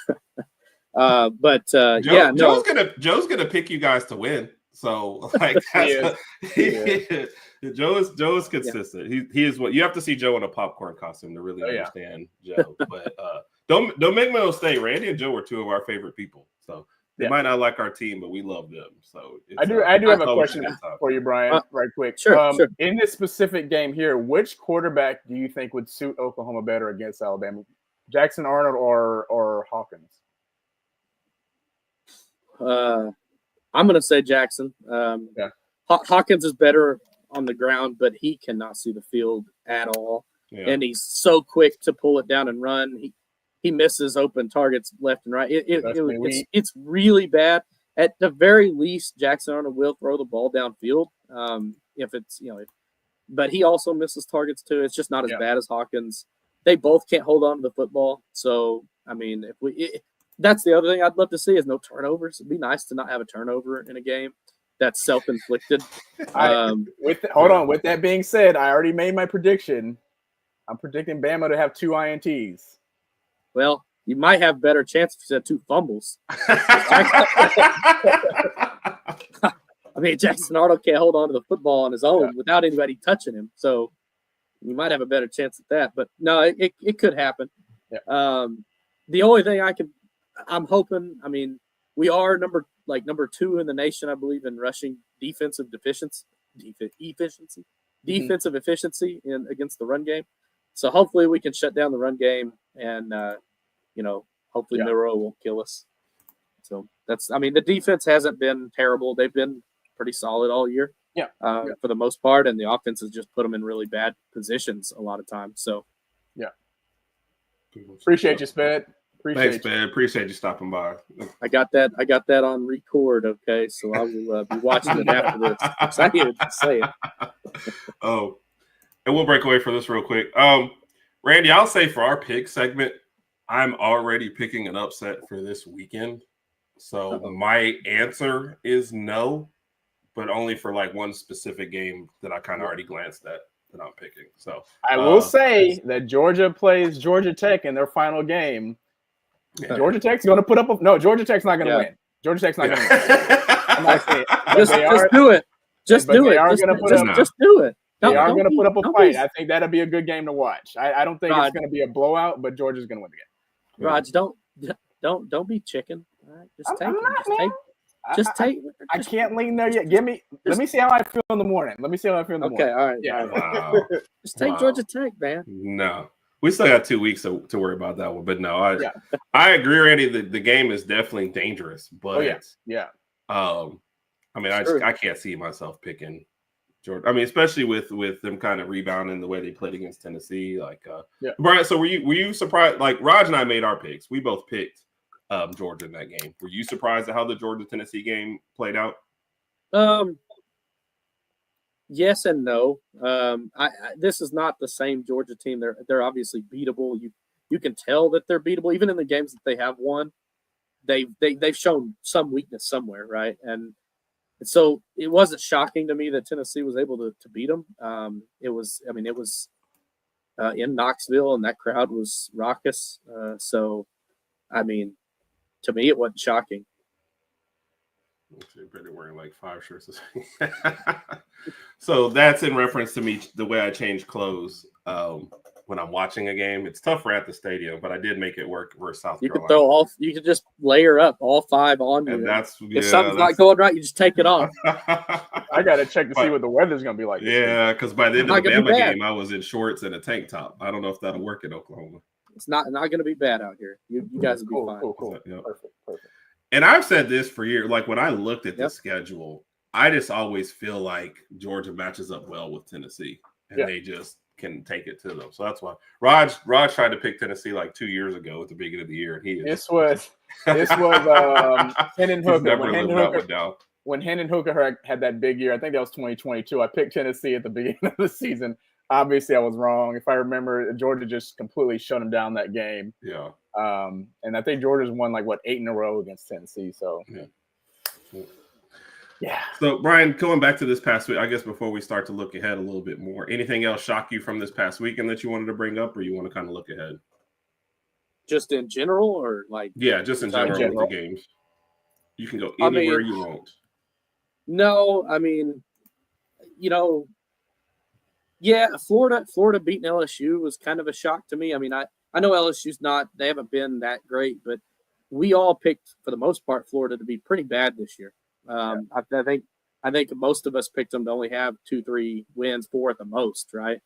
gonna pick you guys to win. So like Joe is consistent. Yeah. He is what you have to see Joe in a popcorn costume to really understand Joe. But don't make me mistake. Randy and Joe are two of our favorite people. So they might not like our team, but we love them. So I do have a question for you, Bryan, right quick. Sure. In this specific game here, which quarterback do you think would suit Oklahoma better against Alabama? Jackson Arnold or Hawkins? I'm going to say Jackson. Hawkins is better on the ground, but he cannot see the field at all. Yeah. And he's so quick to pull it down and run. He misses open targets left and right. It's really bad. At the very least, Jackson Arnold will throw the ball downfield. But he also misses targets too. It's just not as bad as Hawkins. They both can't hold on to the football. So, I mean, that's the other thing I'd love to see is no turnovers. It'd be nice to not have a turnover in a game that's self-inflicted. With that being said, I already made my prediction. I'm predicting Bama to have 2 INTs. Well, you might have better chance if you said 2 fumbles. I mean, Jackson Arnold can't hold on to the football on his own without anybody touching him. So you might have a better chance at that. But no, it could happen. Yeah. The only thing I'm hoping, I mean, we are number 2 in the nation, I believe, in rushing defensive efficiency against the run game. So hopefully we can shut down the run game and, hopefully Milroe won't kill us. So the defense hasn't been terrible. They've been pretty solid all year. For the most part, and the offense has just put them in really bad positions a lot of times. So, appreciate you, Sped. Thanks, Sped. Appreciate you stopping by. I got that on record. Okay, so I will be watching it after this. Excited to say it. Oh, and we'll break away from this real quick. Randy, I'll say for our pick segment, I'm already picking an upset for this weekend. So my answer is no, but only for like one specific game that I kind of already glanced at that I'm picking. So I will say that Georgia plays Georgia Tech in their final game. Yeah. Georgia Tech's going to put up Georgia Tech's not going to win. Georgia Tech's not going to win. I'm not saying just do it. Just do it. Just do it. They are going to put up a fight. I think that'll be a good game to watch. I don't think it's going to be a blowout, but Georgia's going to win the game. Raj, don't be chicken. All right, just take. I can't lean there yet. Let me see how I feel in the morning. Okay, all right. Yeah. Wow. Just take Georgia Tech, man. No. We still got 2 weeks to worry about that one. But no, I agree, Randy. The game is definitely dangerous. But I can't see myself picking Georgia. I mean, especially with them kind of rebounding the way they played against Tennessee. Bryan, so were you surprised? Like Raj and I made our picks. We both picked Georgia in that game. Were you surprised at how the Georgia-Tennessee game played out? Yes and no. This is not the same Georgia team. They're obviously beatable. You can tell that they're beatable. Even in the games that they have won, they've shown some weakness somewhere, right? And so it wasn't shocking to me that Tennessee was able to beat them. It was in Knoxville, and that crowd was raucous. To me, it wasn't shocking. They're better wearing like 5 shirts. So that's in reference to me, the way I change clothes when I'm watching a game. It's tougher at the stadium, but I did make it work versus South Carolina. You can just layer up all 5 on you. And if something's not going right, you just take it off. I got to check to see what the weather's going to be like. Yeah, because by the end of the Bama game, I was in shorts and a tank top. I don't know if that'll work in Oklahoma. It's not going to be bad out here. You guys will be fine. Cool. Yeah. Perfect. And I've said this for years. Like when I looked at the schedule, I just always feel like Georgia matches up well with Tennessee, and they just can take it to them. So that's why Raj tried to pick Tennessee like 2 years ago at the beginning of the year, and This was Hendon Hooker. When Hendon Hooker had that big year, I think that was 2022. I picked Tennessee at the beginning of the season. Obviously, I was wrong. If I remember, Georgia just completely shut him down that game. Yeah. And I think Georgia's won 8 in a row against Tennessee. So, yeah. So, Bryan, going back to this past week, I guess before we start to look ahead a little bit more, anything else shock you from this past weekend that you wanted to bring up, or you want to kind of look ahead? Just in general, or just in general with the games. You can go anywhere you want. No, Florida beating LSU was kind of a shock to me. I know LSU's they haven't been that great, but we all picked, for the most part, Florida to be pretty bad this year. I think most of us picked them to only have 2-3 wins, 4 at the most, right?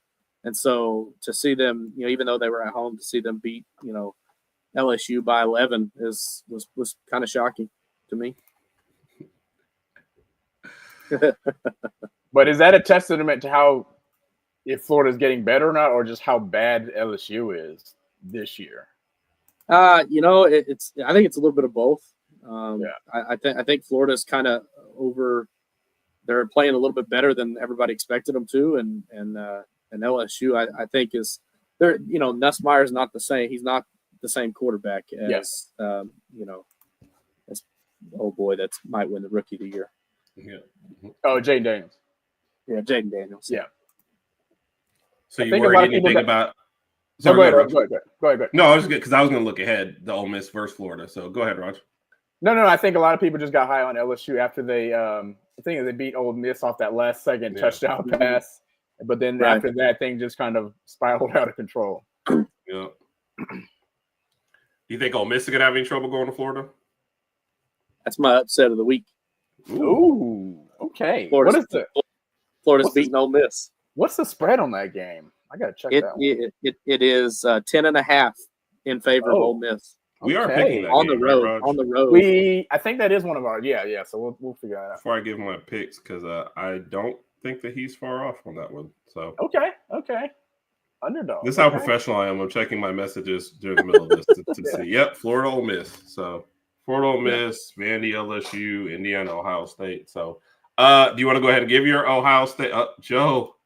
And so to see them, even though they were at home, to see them beat, LSU by 11 was kind of shocking to me. But is that a testament to if Florida's getting better or not, or just how bad LSU is this year? I think it's a little bit of both. I think Florida's kind of over. They're playing a little bit better than everybody expected them to, and LSU I think is they're Nussmeier's not the same. He's not the same quarterback as as that might win the Rookie of the Year. Yeah. Oh, Jaden Daniels. Yeah, Jaden Daniels. Yeah. So you worried anything about? Go ahead. No, I was good because I was going to look ahead the Ole Miss versus Florida. So go ahead, Raj. No. I think a lot of people just got high on LSU after they, I think they beat Ole Miss off that last second touchdown pass, but then after that, thing just kind of spiraled out of control. Yeah. Do you think Ole Miss is going to have any trouble going to Florida? That's my upset of the week. Ooh, okay. Florida's beating Ole Miss. What's the spread on that game? I gotta check that one. It is 10.5 in favor of Ole Miss. We are Okay. picking that on game, the road. right, Raj? On the road. I think that is one of ours. Yeah. So we'll figure that out. Before I give my picks, because I don't think that he's far off on that one. So Okay. Underdog. this is how Okay. professional I am. I'm checking my messages during the middle of this to see. Yep, Florida, Ole Miss. So Florida, Ole Miss, Vandy, LSU, Indiana, Ohio State. So, do you want to go ahead and give your Ohio State? Joe,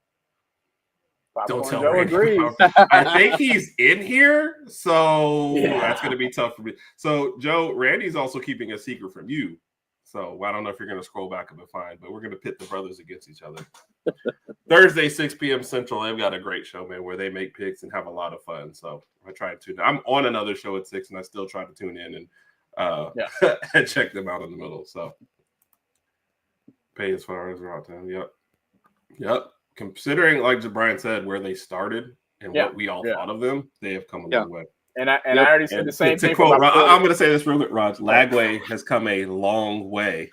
don't tell Joe Randy. agrees. I think he's in here, so Yeah. that's going to be tough for me. So, Joe, Randy's also keeping a secret from you. So I don't know if you're going to scroll back and find, but we're going to pit the brothers against each other. Thursday, 6 p.m. Central. They've got a great show, man, where they make picks and have a lot of fun. So I try to tune in. I'm on another show at 6, and I still try to tune in and and check them out in the middle. So pay as far as out time. Yep. Considering, like Bryan said, where they started and what we all thought of them, they have come a long way. And I already said the same thing. Quote, I'm going to say this real quick, Raj. Lagway has come a long way.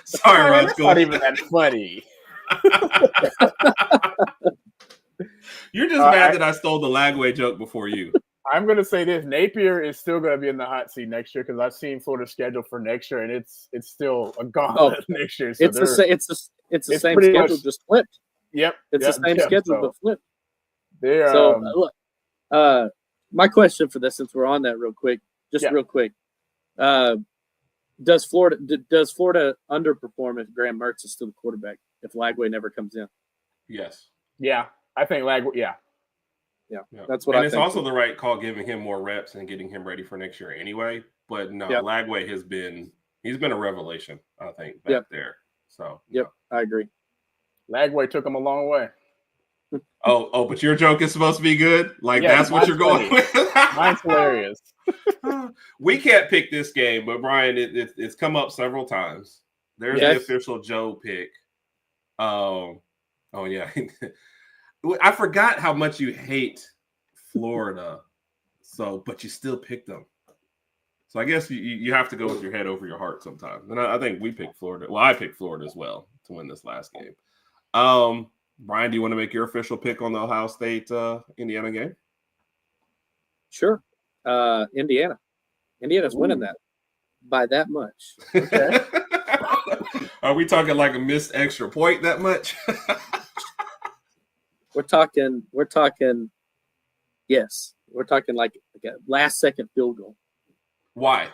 Sorry, Raj. That's not even that funny. You're just mad that I stole the Lagway joke before you. I'm going to say this: Napier is still going to be in the hot seat next year because I've seen Florida's schedule for next year, and it's still a gauntlet next year. So it's the same schedule, much, just flipped. Yep, it's the same schedule, but flipped. Look, my question for this, since we're on that real quick, real quick, does Florida underperform if Graham Mertz is still the quarterback if Lagway never comes in? Yes. Yeah, I think Lagway. Yeah, that's what. And it's also the right call, giving him more reps and getting him ready for next year anyway. But no, Lagway he's been a revelation, I think, back there. So I agree. Lagway took him a long way. Oh, but your joke is supposed to be good? Like, that's what you're going with? Mine's hilarious. We can't pick this game, but Bryan, it's come up several times. There's the official Joe pick. Oh, yeah. I forgot how much you hate Florida, but you still picked them. So I guess you have to go with your head over your heart sometimes. And I think we picked Florida. Well, I picked Florida as well to win this last game. Bryan, do you want to make your official pick on the Ohio State Indiana game? Sure. Indiana's winning that by that much. Okay. Are we talking like a missed extra point that much? We're talking yes. We're talking like a last second field goal. Why?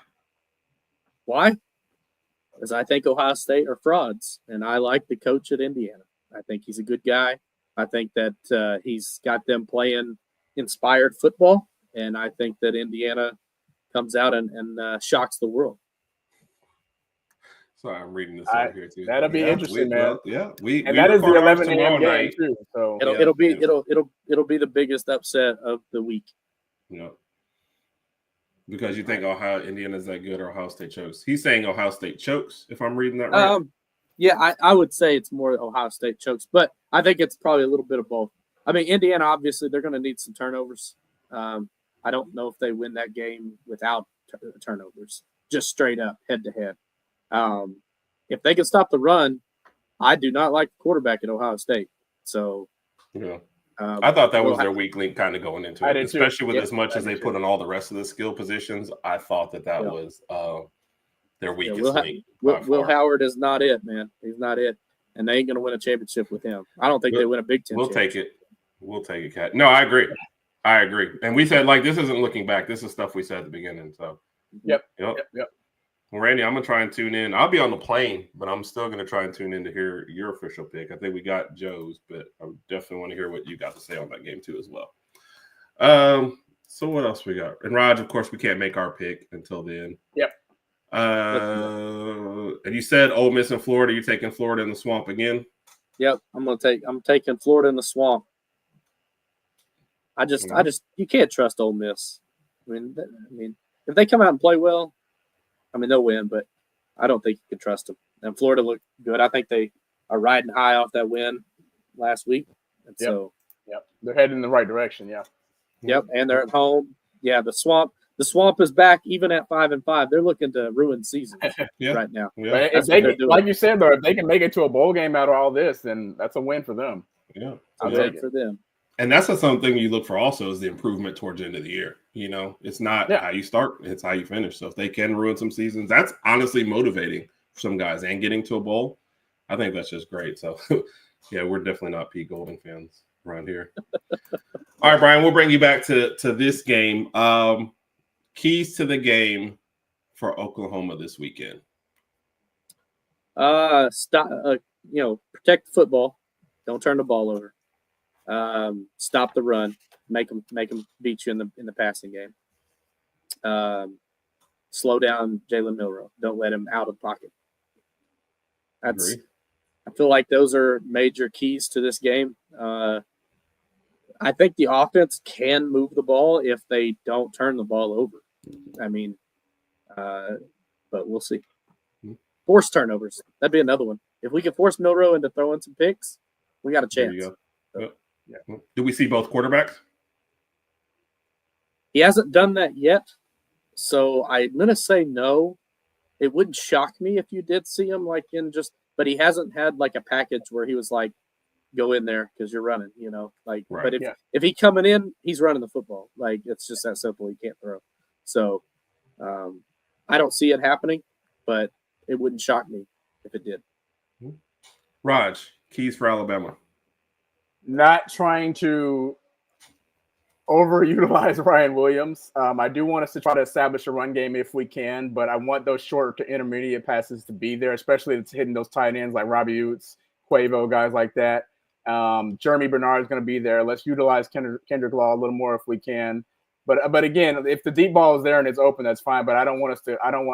Because I think Ohio State are frauds, and I like the coach at Indiana. I think he's a good guy. I think that he's got them playing inspired football, and I think that Indiana comes out and shocks the world. Sorry, I'm reading this over here too. That'll be interesting, man. We that is the 11 a.m. game too. So it'll be the biggest upset of the week. Yeah. Because you think Indiana's that good or Ohio State chokes? He's saying Ohio State chokes, if I'm reading that right. Yeah, I would say it's more Ohio State chokes, but I think it's probably a little bit of both. I mean, Indiana, obviously, they're going to need some turnovers. I don't know if they win that game without turnovers, just straight up, head-to-head. If they can stop the run, I do not like the quarterback at Ohio State. So, I thought that was their weak link kind of going into it, especially with as much as they put on all the rest of the skill positions. I thought that was their weakest link. Will Howard is not it, man. He's not it. And they ain't going to win a championship with him. I don't think they win a Big Ten. We'll take it, Kat. No, I agree. And we said, like, this isn't looking back. This is stuff we said at the beginning. So, Yep. Well, Randy, I'm going to try and tune in. I'll be on the plane, but I'm still going to try and tune in to hear your official pick. I think we got Joe's, but I definitely want to hear what you got to say on that game too as well. So what else we got? And Raj, of course, we can't make our pick until then. Yep. And you said Ole Miss and Florida. You're taking Florida in the swamp again? Yep. I'm taking Florida in the swamp. I just you can't trust Ole Miss. I mean, if they come out and play well, they'll win, but I don't think you can trust them. And Florida looked good. I think they are riding high off that win last week. And so they're heading in the right direction. Yeah. Yep. And they're at home. Yeah. The swamp is back even at 5-5. They're looking to ruin season right now. Yeah. If they can, like you said, though, if they can make it to a bowl game out of all this, then that's a win for them. Yeah. I'll take it for them. And that's something you look for also is the improvement towards the end of the year. You know, it's not how you start, it's how you finish. So if they can ruin some seasons, that's honestly motivating for some guys, and getting to a bowl, I think that's just great. So yeah, we're definitely not Pete Golding fans around here. All right, Bryan, we'll bring you back to this game. Keys to the game for Oklahoma this weekend. Stop. Protect the football. Don't turn the ball over. Stop the run. Make them beat you in the passing game. Slow down Jalen Milroe. Don't let him out of pocket. I feel like those are major keys to this game. I think the offense can move the ball if they don't turn the ball over. I mean, but we'll see. Force turnovers. That'd be another one. If we can force Milroe into throwing some picks, we got a chance. There you go. Yeah. Do we see both quarterbacks? He hasn't done that yet, so I'm going to say no. It wouldn't shock me if you did see him but he hasn't had like a package where he was like, go in there because you're running, right. But if he coming in, he's running the football. Like, it's just that simple. He can't throw. So I don't see it happening, but it wouldn't shock me if it did. Raj, keys for Alabama. Not trying to overutilize Ryan Williams. I do want us to try to establish a run game if we can, but I want those short to intermediate passes to be there, especially it's hitting those tight ends like Robbie Utes, Quavo, guys like that. Jeremy Bernard is going to be there. Let's utilize Kendrick Law a little more if we can. But again, if the deep ball is there and it's open, that's fine. But I don't want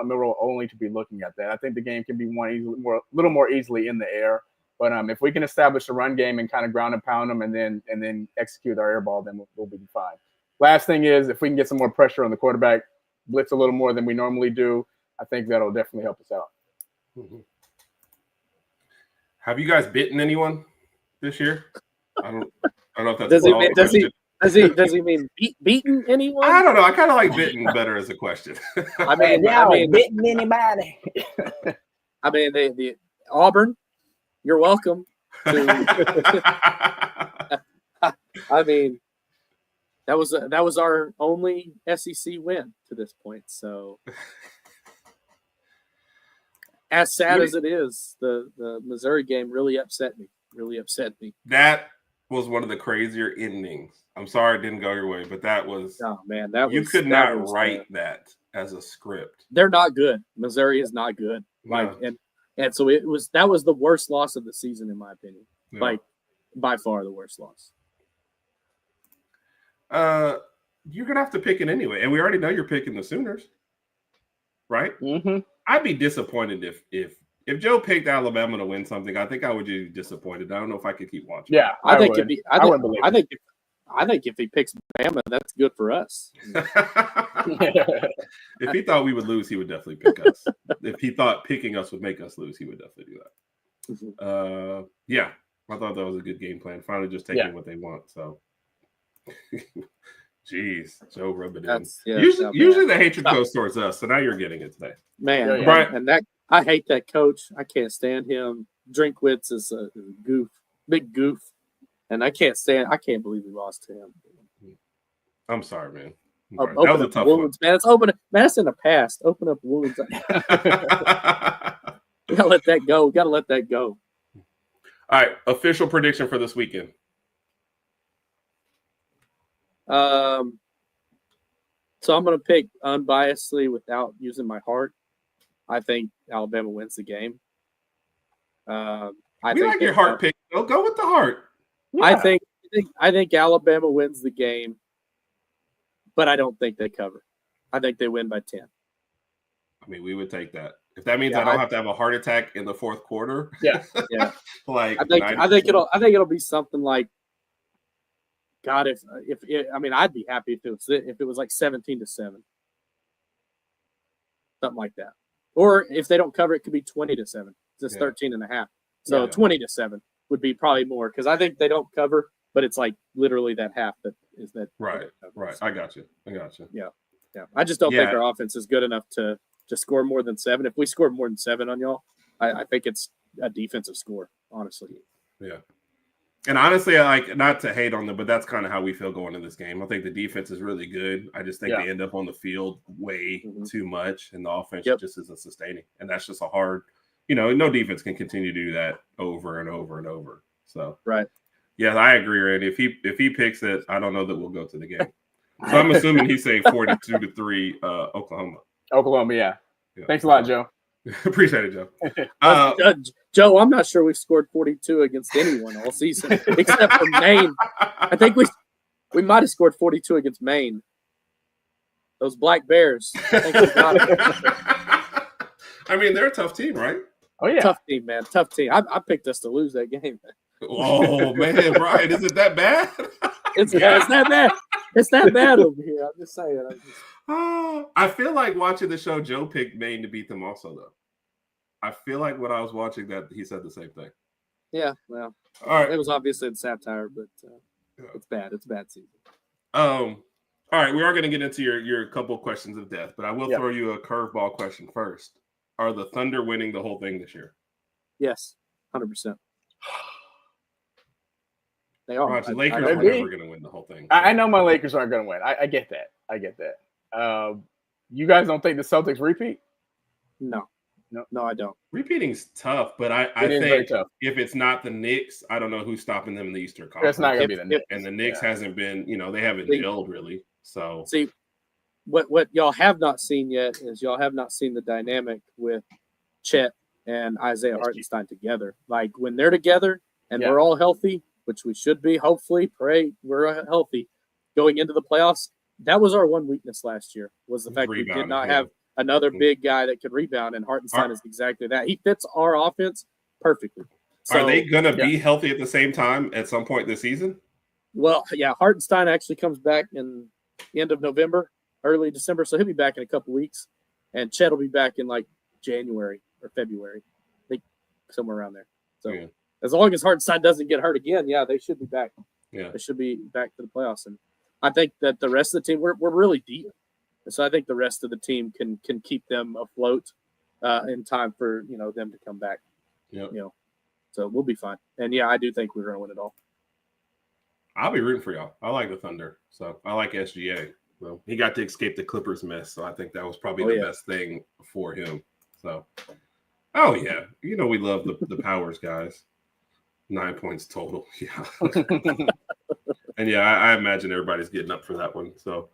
Milroe only to be looking at that. I think the game can be won a little more easily in the air. But if we can establish a run game and kind of ground and pound them and then execute our air ball, then we'll be fine. Last thing is, if we can get some more pressure on the quarterback, blitz a little more than we normally do, I think that'll definitely help us out. Mm-hmm. Have you guys bitten anyone this year? I don't know if that's does he mean beaten anyone? I don't know. I kind of like bitten better as a question. I mean, bitten anybody? I mean, the Auburn. You're welcome. I mean, that was our only SEC win to this point. So, as sad as it is, the Missouri game really upset me. That was one of the crazier endings. I'm sorry it didn't go your way, but that was. Oh man, you could not write that as a script. They're not good. Missouri is not good. And so that was the worst loss of the season, in my opinion. Yeah. Like, by far the worst loss. You're going to have to pick it anyway. And we already know you're picking the Sooners, right? Mm-hmm. I'd be disappointed if Joe picked Alabama to win something. I think I would be disappointed. I don't know if I could keep watching. Yeah, I think if he picks Bama, that's good for us. If he thought we would lose, he would definitely pick us. If he thought picking us would make us lose, he would definitely do that. Mm-hmm. Yeah, I thought that was a good game plan. Finally, just taking what they want. So, jeez, Joe, rub it in. Usually the hatred goes towards us. So now you're getting it today, man. Bryan, and that I hate that coach. I can't stand him. Drinkwitz is a goof, big goof. And I can't believe we lost to him. I'm sorry, man. That was a tough wounds, one. Man. It's open. Man, that's in the past. Open up wounds. We gotta let that go. All right. Official prediction for this weekend. So I'm gonna pick unbiasedly without using my heart. I think Alabama wins the game. I like your heart pick. Go with the heart. Yeah. I think Alabama wins the game, but I don't think they cover. I think they win by 10. I mean, we would take that. If that means I don't have to have a heart attack in the fourth quarter. Yeah. Like I think it'll be something like, God, I'd be happy if it was like 17-7. Something like that. Or if they don't cover, it could be 20-7. It's 13.5. So 20-7 would be probably more, because I think they don't cover, but it's like literally that half that is that. Right. I got you. Yeah. I just don't think our offense is good enough to score more than 7. If we score more than 7 on y'all, I think it's a defensive score, honestly. Yeah. And honestly, I like not to hate on them, but that's kind of how we feel going into this game. I think the defense is really good. I just think they end up on the field way too much, and the offense just isn't sustaining. And that's just a hard, no defense can continue to do that over and over and over. So yeah, I agree, Randy. If he picks it, I don't know that we'll go to the game. So I'm assuming he's saying 42-3 Oklahoma. Oklahoma, yeah. Thanks a lot, Joe. Appreciate it, Joe. Joe, I'm not sure we've scored 42 against anyone all season except for Maine. I think we might have scored 42 against Maine. Those Black Bears. I mean, they're a tough team, right? Oh yeah, tough team, man. Tough team. I picked us to lose that game. Oh man, Bryan, is it that bad? It's that bad. It's that bad over here. I'm just saying. I feel like watching the show, Joe picked Maine to beat them also, though. I feel like when I was watching that, he said the same thing. Yeah, well, all right. It was obviously in satire, but it's bad. It's a bad season. All right, we are going to get into your couple of questions of death, but I will throw you a curveball question first. Are the Thunder winning the whole thing this year? Yes, 100%. They are. Roger, Lakers are never going to win the whole thing. I know my Lakers aren't going to win. I get that. You guys don't think the Celtics repeat? No, I don't. Repeating's tough, but I think if it's not the Knicks, I don't know who's stopping them in the Eastern Conference. It's not going to be the Knicks. And the Knicks hasn't been, they haven't gelled really. So see, what y'all have not seen yet is y'all have not seen the dynamic with Chet and Isaiah Hartenstein together. Like when they're together and we're all healthy, which we should be, hopefully, pray we're healthy going into the playoffs. That was our one weakness last year, was the fact we did not have another big guy that could rebound, and Hartenstein is exactly that. He fits our offense perfectly. So, are they going to be healthy at the same time at some point this season? Well, yeah, Hartenstein actually comes back in the end of November, early December, so he'll be back in a couple weeks, and Chet will be back in like January or February, I think somewhere around there. So as long as Hartenstein doesn't get hurt again, they should be back. Yeah, they should be back to the playoffs, and I think that the rest of the team we're really deep. So I think the rest of the team can keep them afloat in time for them to come back. So we'll be fine. And I do think we're going to win it all. I'll be rooting for y'all. I like the Thunder, so I like SGA. Well, he got to escape the Clippers mess, so I think that was probably the best thing for him. So, we love the Powers guys. 9 points total. Yeah, and I imagine everybody's getting up for that one. So.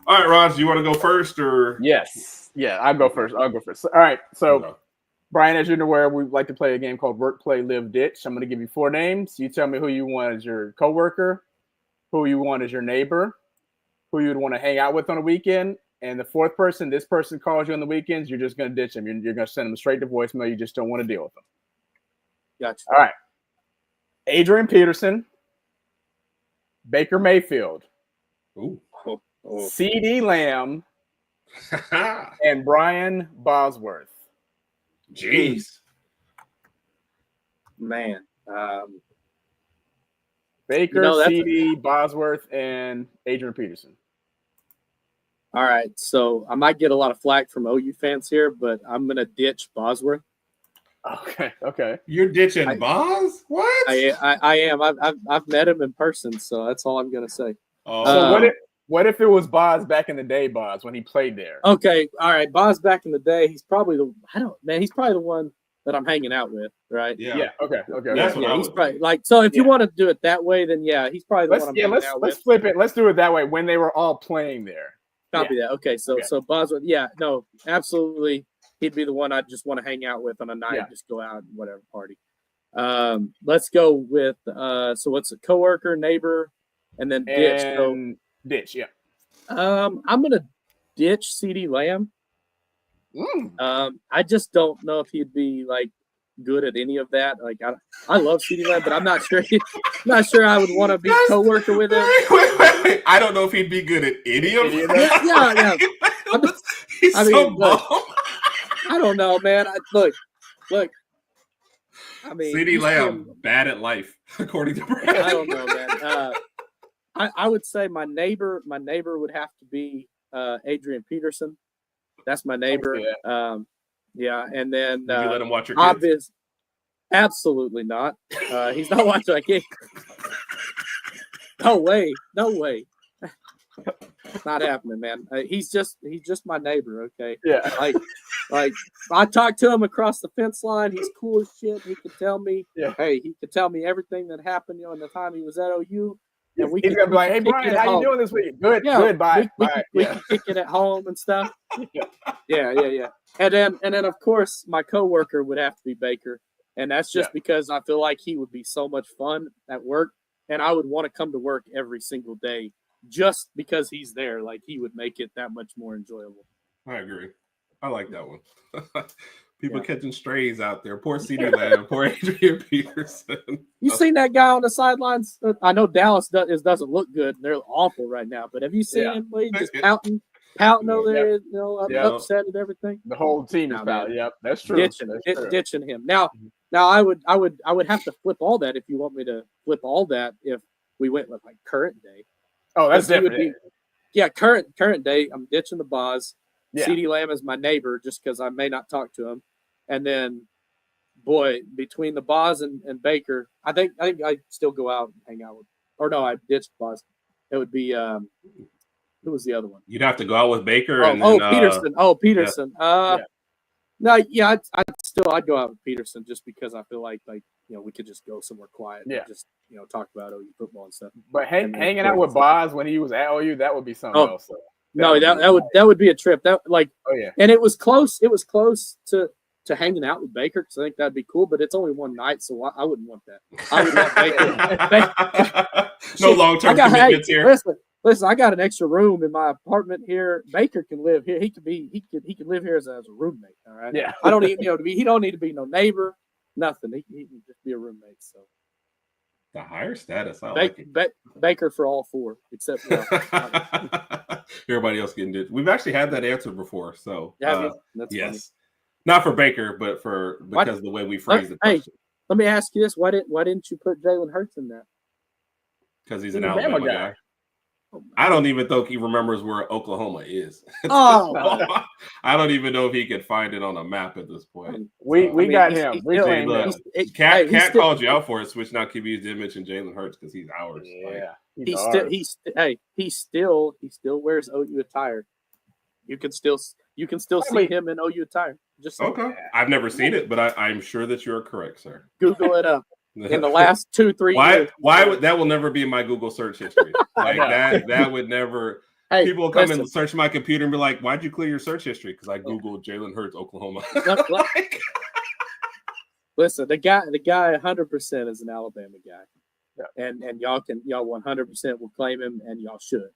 All right, Raj, you want to go first or? Yes. Yeah, I'll go first. All right. So, Bryan, as you're aware, we like to play a game called Work, Play, Live, Ditch. I'm going to give you 4 names. You tell me who you want as your coworker, who you want as your neighbor, who you would want to hang out with on a weekend, and the 4th person, this person calls you on the weekends, you're just going to ditch them. You're going to send them straight to voicemail. You just don't want to deal with them. Gotcha. All right. Adrian Peterson, Baker Mayfield. Ooh. CD Lamb and Brian Bosworth. Jeez. Man. Baker, CD, Bosworth, and Adrian Peterson. All right. So I might get a lot of flack from OU fans here, but I'm going to ditch Bosworth. Okay. You're ditching Bos? What? I am. I've met him in person, so that's all I'm going to say. So what if it was Boz back in the day, Boz, when he played there? Okay, all right. Boz back in the day, he's probably he's probably the one that I'm hanging out with, right? Yeah. Okay. That's what he's probably like. So if you want to do it that way, then he's probably the one I'm hanging out with. Let's flip it. Let's do it that way. When they were all playing there. Copy that. Okay, so Bosworth, no, absolutely, he'd be the one I'd just want to hang out with on a night, just go out and whatever party. Let's go with so what's a coworker, neighbor, and then ditch. Ditch, yeah. I'm gonna ditch CD Lamb. I just don't know if he'd be like good at any of that. Like I love CD Lamb, but I'm not sure. Not sure I would want to be coworker with him. Wait. I don't know if he'd be good at any of that. Yeah. He's so bum. I don't know, man. Look. I mean, CD Lamb bad at life, according to Bryan. I don't know, man. I would say my neighbor would have to be Adrian Peterson. That's my neighbor. And then Did you let him watch your kids? Absolutely not. He's not watching that game. No way. Not happening, man. He's just my neighbor. Okay. Yeah. Like I talked to him across the fence line. He's cool as shit. He could tell me, he could tell me everything that happened, in the time he was at OU. And He's gonna be like, "Hey, Bryan, how you doing this week? Good, good, bye." We can kick it at home and stuff. Yeah. And then of course my coworker would have to be Baker, and that's just because I feel like he would be so much fun at work, and I would want to come to work every single day just because he's there. Like, he would make it that much more enjoyable. I agree. I like that one. People catching strays out there. Poor CeeDee Lamb. Poor Adrian Peterson. You seen that guy on the sidelines? I know Dallas doesn't look good. They're awful right now. But have you seen him? He's just pouting over there, upset and everything. The whole team is pouting. Yep, that's true. Ditching him. Now I would have to flip all that if you want me to flip all that if we went with like current day. Oh, that's different. Current day. I'm ditching the Boz. Yeah. CeeDee Lamb is my neighbor just because I may not talk to him. And then, boy, between the Boz and Baker, I think I still go out and hang out with. Or no, I ditched Boz. It would be who was the other one? You'd have to go out with Baker. Peterson. Peterson. No, I'd go out with Peterson just because I feel like we could just go somewhere quiet. And just talk about OU football and stuff. But hanging out with Boz when he was at OU, that would be something else. So. That would be a trip. And it was close. It was close to hanging out with Baker because I think that'd be cool. But it's only one night, so I wouldn't want that. I would want Baker. No long-term commitments here. Listen, I got an extra room in my apartment here. Baker can live here. He can live here as a roommate. All right. Yeah. I don't need he don't need to be no neighbor. Nothing. He can just be a roommate. So. The higher status. I like it. Baker for all four, except everybody else getting it. We've actually had that answer before. So that's yes, funny. Not for Baker, but because of the way we phrased the question. Hey, let me ask you this: Why didn't you put Jalen Hurts in that? Because he's an Alabama guy. I don't even think he remembers where Oklahoma is. Oh, I don't even know if he could find it on a map at this point. We got him. Cat called you out for it. Switch Now QBs did mention Jalen Hurts because he's ours. Yeah, he still wears OU attire. You can still see him in OU attire. Just okay. I've never seen it, but I'm sure that you're correct, sir. Google it up. In the last 2-3 years. Why would that will never be in my Google search history? Like that would never. People will come and search my computer and be like, "Why'd you clear your search history?" Because I Googled Jalen Hurts, Oklahoma. Listen, the guy 100% is an Alabama guy, and y'all 100% will claim him, and y'all should.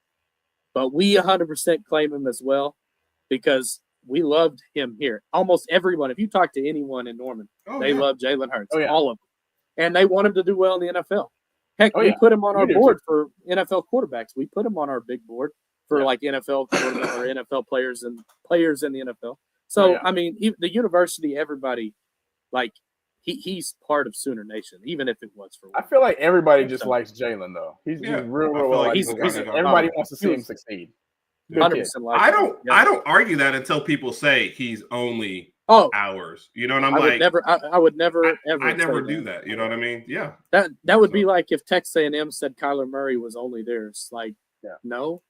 But we 100% claim him as well because we loved him here. Almost everyone, if you talk to anyone in Norman, they love Jalen Hurts. All of them. And they want him to do well in the NFL. Heck, we put him on our board for NFL quarterbacks. We put him on our big board for like NFL quarterbacks or NFL players and players in the NFL. So, I mean, the university, everybody, like, he's part of Sooner Nation, even if it was for one. I feel like everybody just likes Jalen, though. He's real well. Everybody wants to see him succeed. 100% like I don't argue that until people say he's only hours. You know what I'm like? I would never I never do that. You know what I mean? Yeah. That would be like if Texas A&M said Kyler Murray was only theirs. Like, no.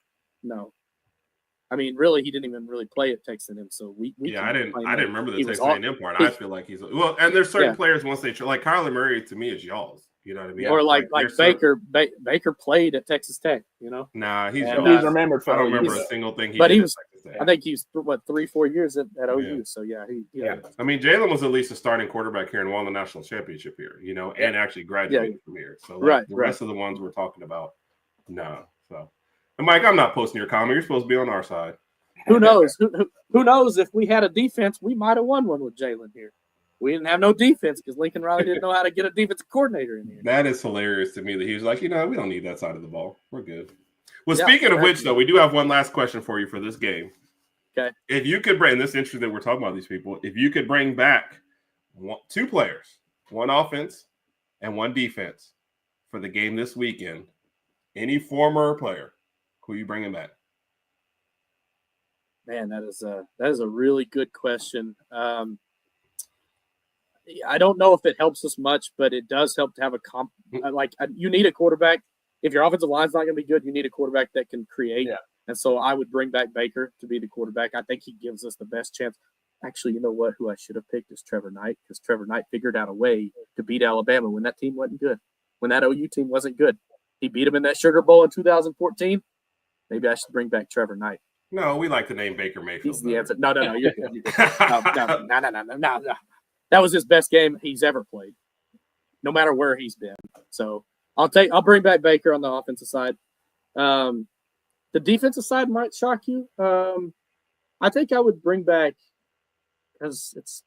I mean, really, he didn't even really play at Texas A&M. So we I didn't remember the Texas A&M part. I feel like he's and there's certain players once they like Kyler Murray to me is y'all's. You know what I mean? Or like Baker. Baker played at Texas Tech. You know? Nah, he's remembered. I don't remember a single thing he but did. He was. I think he's 3-4 years at OU. So I mean, Jalen was at least a starting quarterback here and won the national championship here. You know, and actually graduated from here. So the rest of the ones we're talking about, no. So, and Mike, I'm not posting your comment. You're supposed to be on our side. Who knows? Who knows? If we had a defense, we might have won one with Jalen here. We didn't have no defense because Lincoln Riley didn't know how to get a defensive coordinator in here. That is hilarious to me that he was like, we don't need that side of the ball. We're good. Well, speaking of which, though, we do have one last question for you for this game. Okay. If you could bring this interesting that we're talking about these people, if you could bring back two players, one offense and one defense for the game this weekend, any former player, who are you bringing back? Man, that is a really good question. I don't know if it helps us much, but it does help to have you need a quarterback. If your offensive line's not going to be good, you need a quarterback that can create. Yeah. And so I would bring back Baker to be the quarterback. I think he gives us the best chance. Actually, you know what? Who I should have picked is Trevor Knight, because Trevor Knight figured out a way to beat Alabama when that team wasn't good, when that OU team wasn't good. He beat them in that Sugar Bowl in 2014. Maybe I should bring back Trevor Knight. No, we like the name Baker Mayfield. He's the answer. No, you're good. You're good. No. That was his best game he's ever played, no matter where he's been. So I'll bring back Baker on the offensive side. The defensive side might shock you. I think I would bring back, because it's.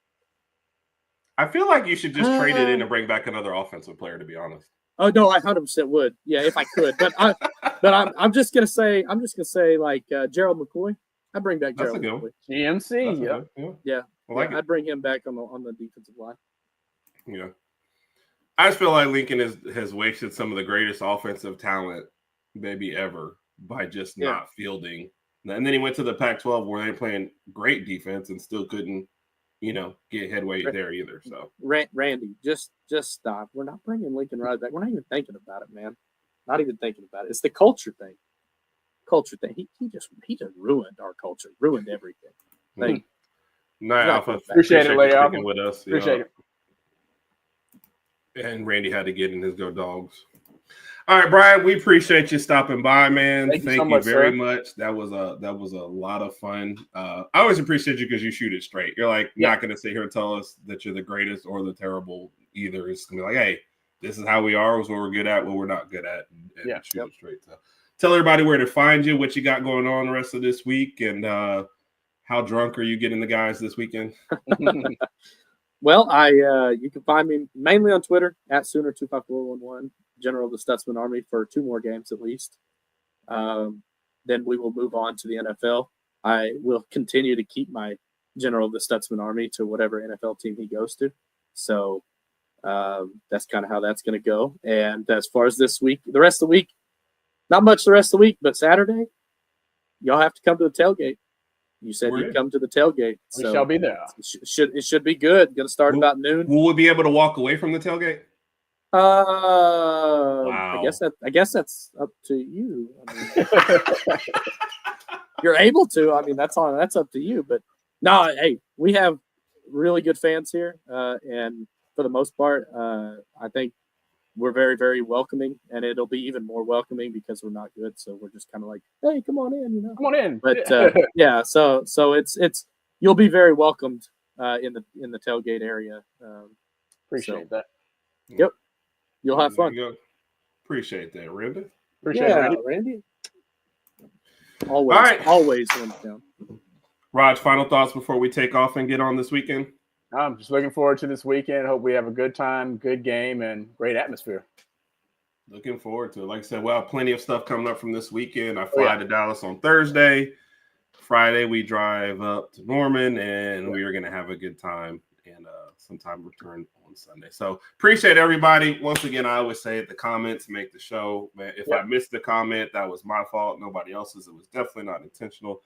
I feel like you should just trade it in and bring back another offensive player, to be honest. Oh no, I 100% would. Yeah, if I could. But I'm just gonna say like Gerald McCoy. I bring back Gerald McCoy. GMC. Yeah. I'd bring him back on the defensive line. Yeah. I just feel like Lincoln has wasted some of the greatest offensive talent maybe ever by just not fielding. And then he went to the Pac-12 where they're playing great defense and still couldn't, get headway there either. So Randy, just stop. We're not bringing Lincoln Riley back. We're not even thinking about it, man. Not even thinking about it. It's the culture thing. He just ruined our culture, ruined everything. Night Alpha. Appreciate it, Lady Alpha. With us. Appreciate it. And Randy had to get in his Go Dogs. All right, Bryan, we appreciate you stopping by, man. Thank you very much. That was a lot of fun. I always appreciate you because you shoot it straight. You're like not going to sit here and tell us that you're the greatest or the terrible either. It's going to be like, hey, this is how we are, what we're good at, what we're not good at, and shoot it straight. So tell everybody where to find you, what you got going on the rest of this week, and how drunk are you getting the guys this weekend? Well, you can find me mainly on Twitter at Sooner25411, General of the Stutzman Army, for 2 more games at least. Then we will move on to the NFL. I will continue to keep my General of the Stutzman Army to whatever NFL team he goes to. So that's kind of how that's going to go. And as far as this week, the rest of the week, not much the rest of the week, but Saturday, y'all have to come to the tailgate. You said you'd come to the tailgate. We shall be there. It should be good. Going to start about noon. Will we be able to walk away from the tailgate? Wow. I guess that's up to you. I mean, you're able to. I mean, that's up to you. But no, hey, we have really good fans here, and for the most part, I think we're very, very welcoming, and it'll be even more welcoming because we're not good. So we're just kind of like, hey, come on in, Come on in. But so it's you'll be very welcomed in the tailgate area. Appreciate that. Yep, you'll have fun. Appreciate that, Randy. Appreciate it, Randy. Always in town. Raj, final thoughts before we take off and get on this weekend? I'm just looking forward to this weekend. Hope we have a good time, good game, and great atmosphere. Looking forward to it. Like I said, we'll have plenty of stuff coming up from this weekend. I fly to Dallas on Thursday. Friday, we drive up to Norman, and we are going to have a good time and sometime return on Sunday. So appreciate everybody. Once again, I always say it, the comments make the show. Man, if I missed the comment, that was my fault. Nobody else's. It was definitely not intentional.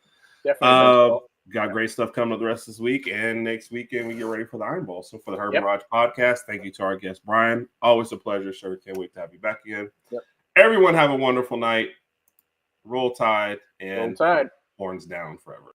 Definitely. Got great stuff coming up the rest of this week, and next weekend we get ready for the Iron Bowl. So for the Herb and Raj podcast, thank you to our guest Bryan. Always a pleasure, sir. Can't wait to have you back again. Everyone have a wonderful night. Roll Tide and horns down forever.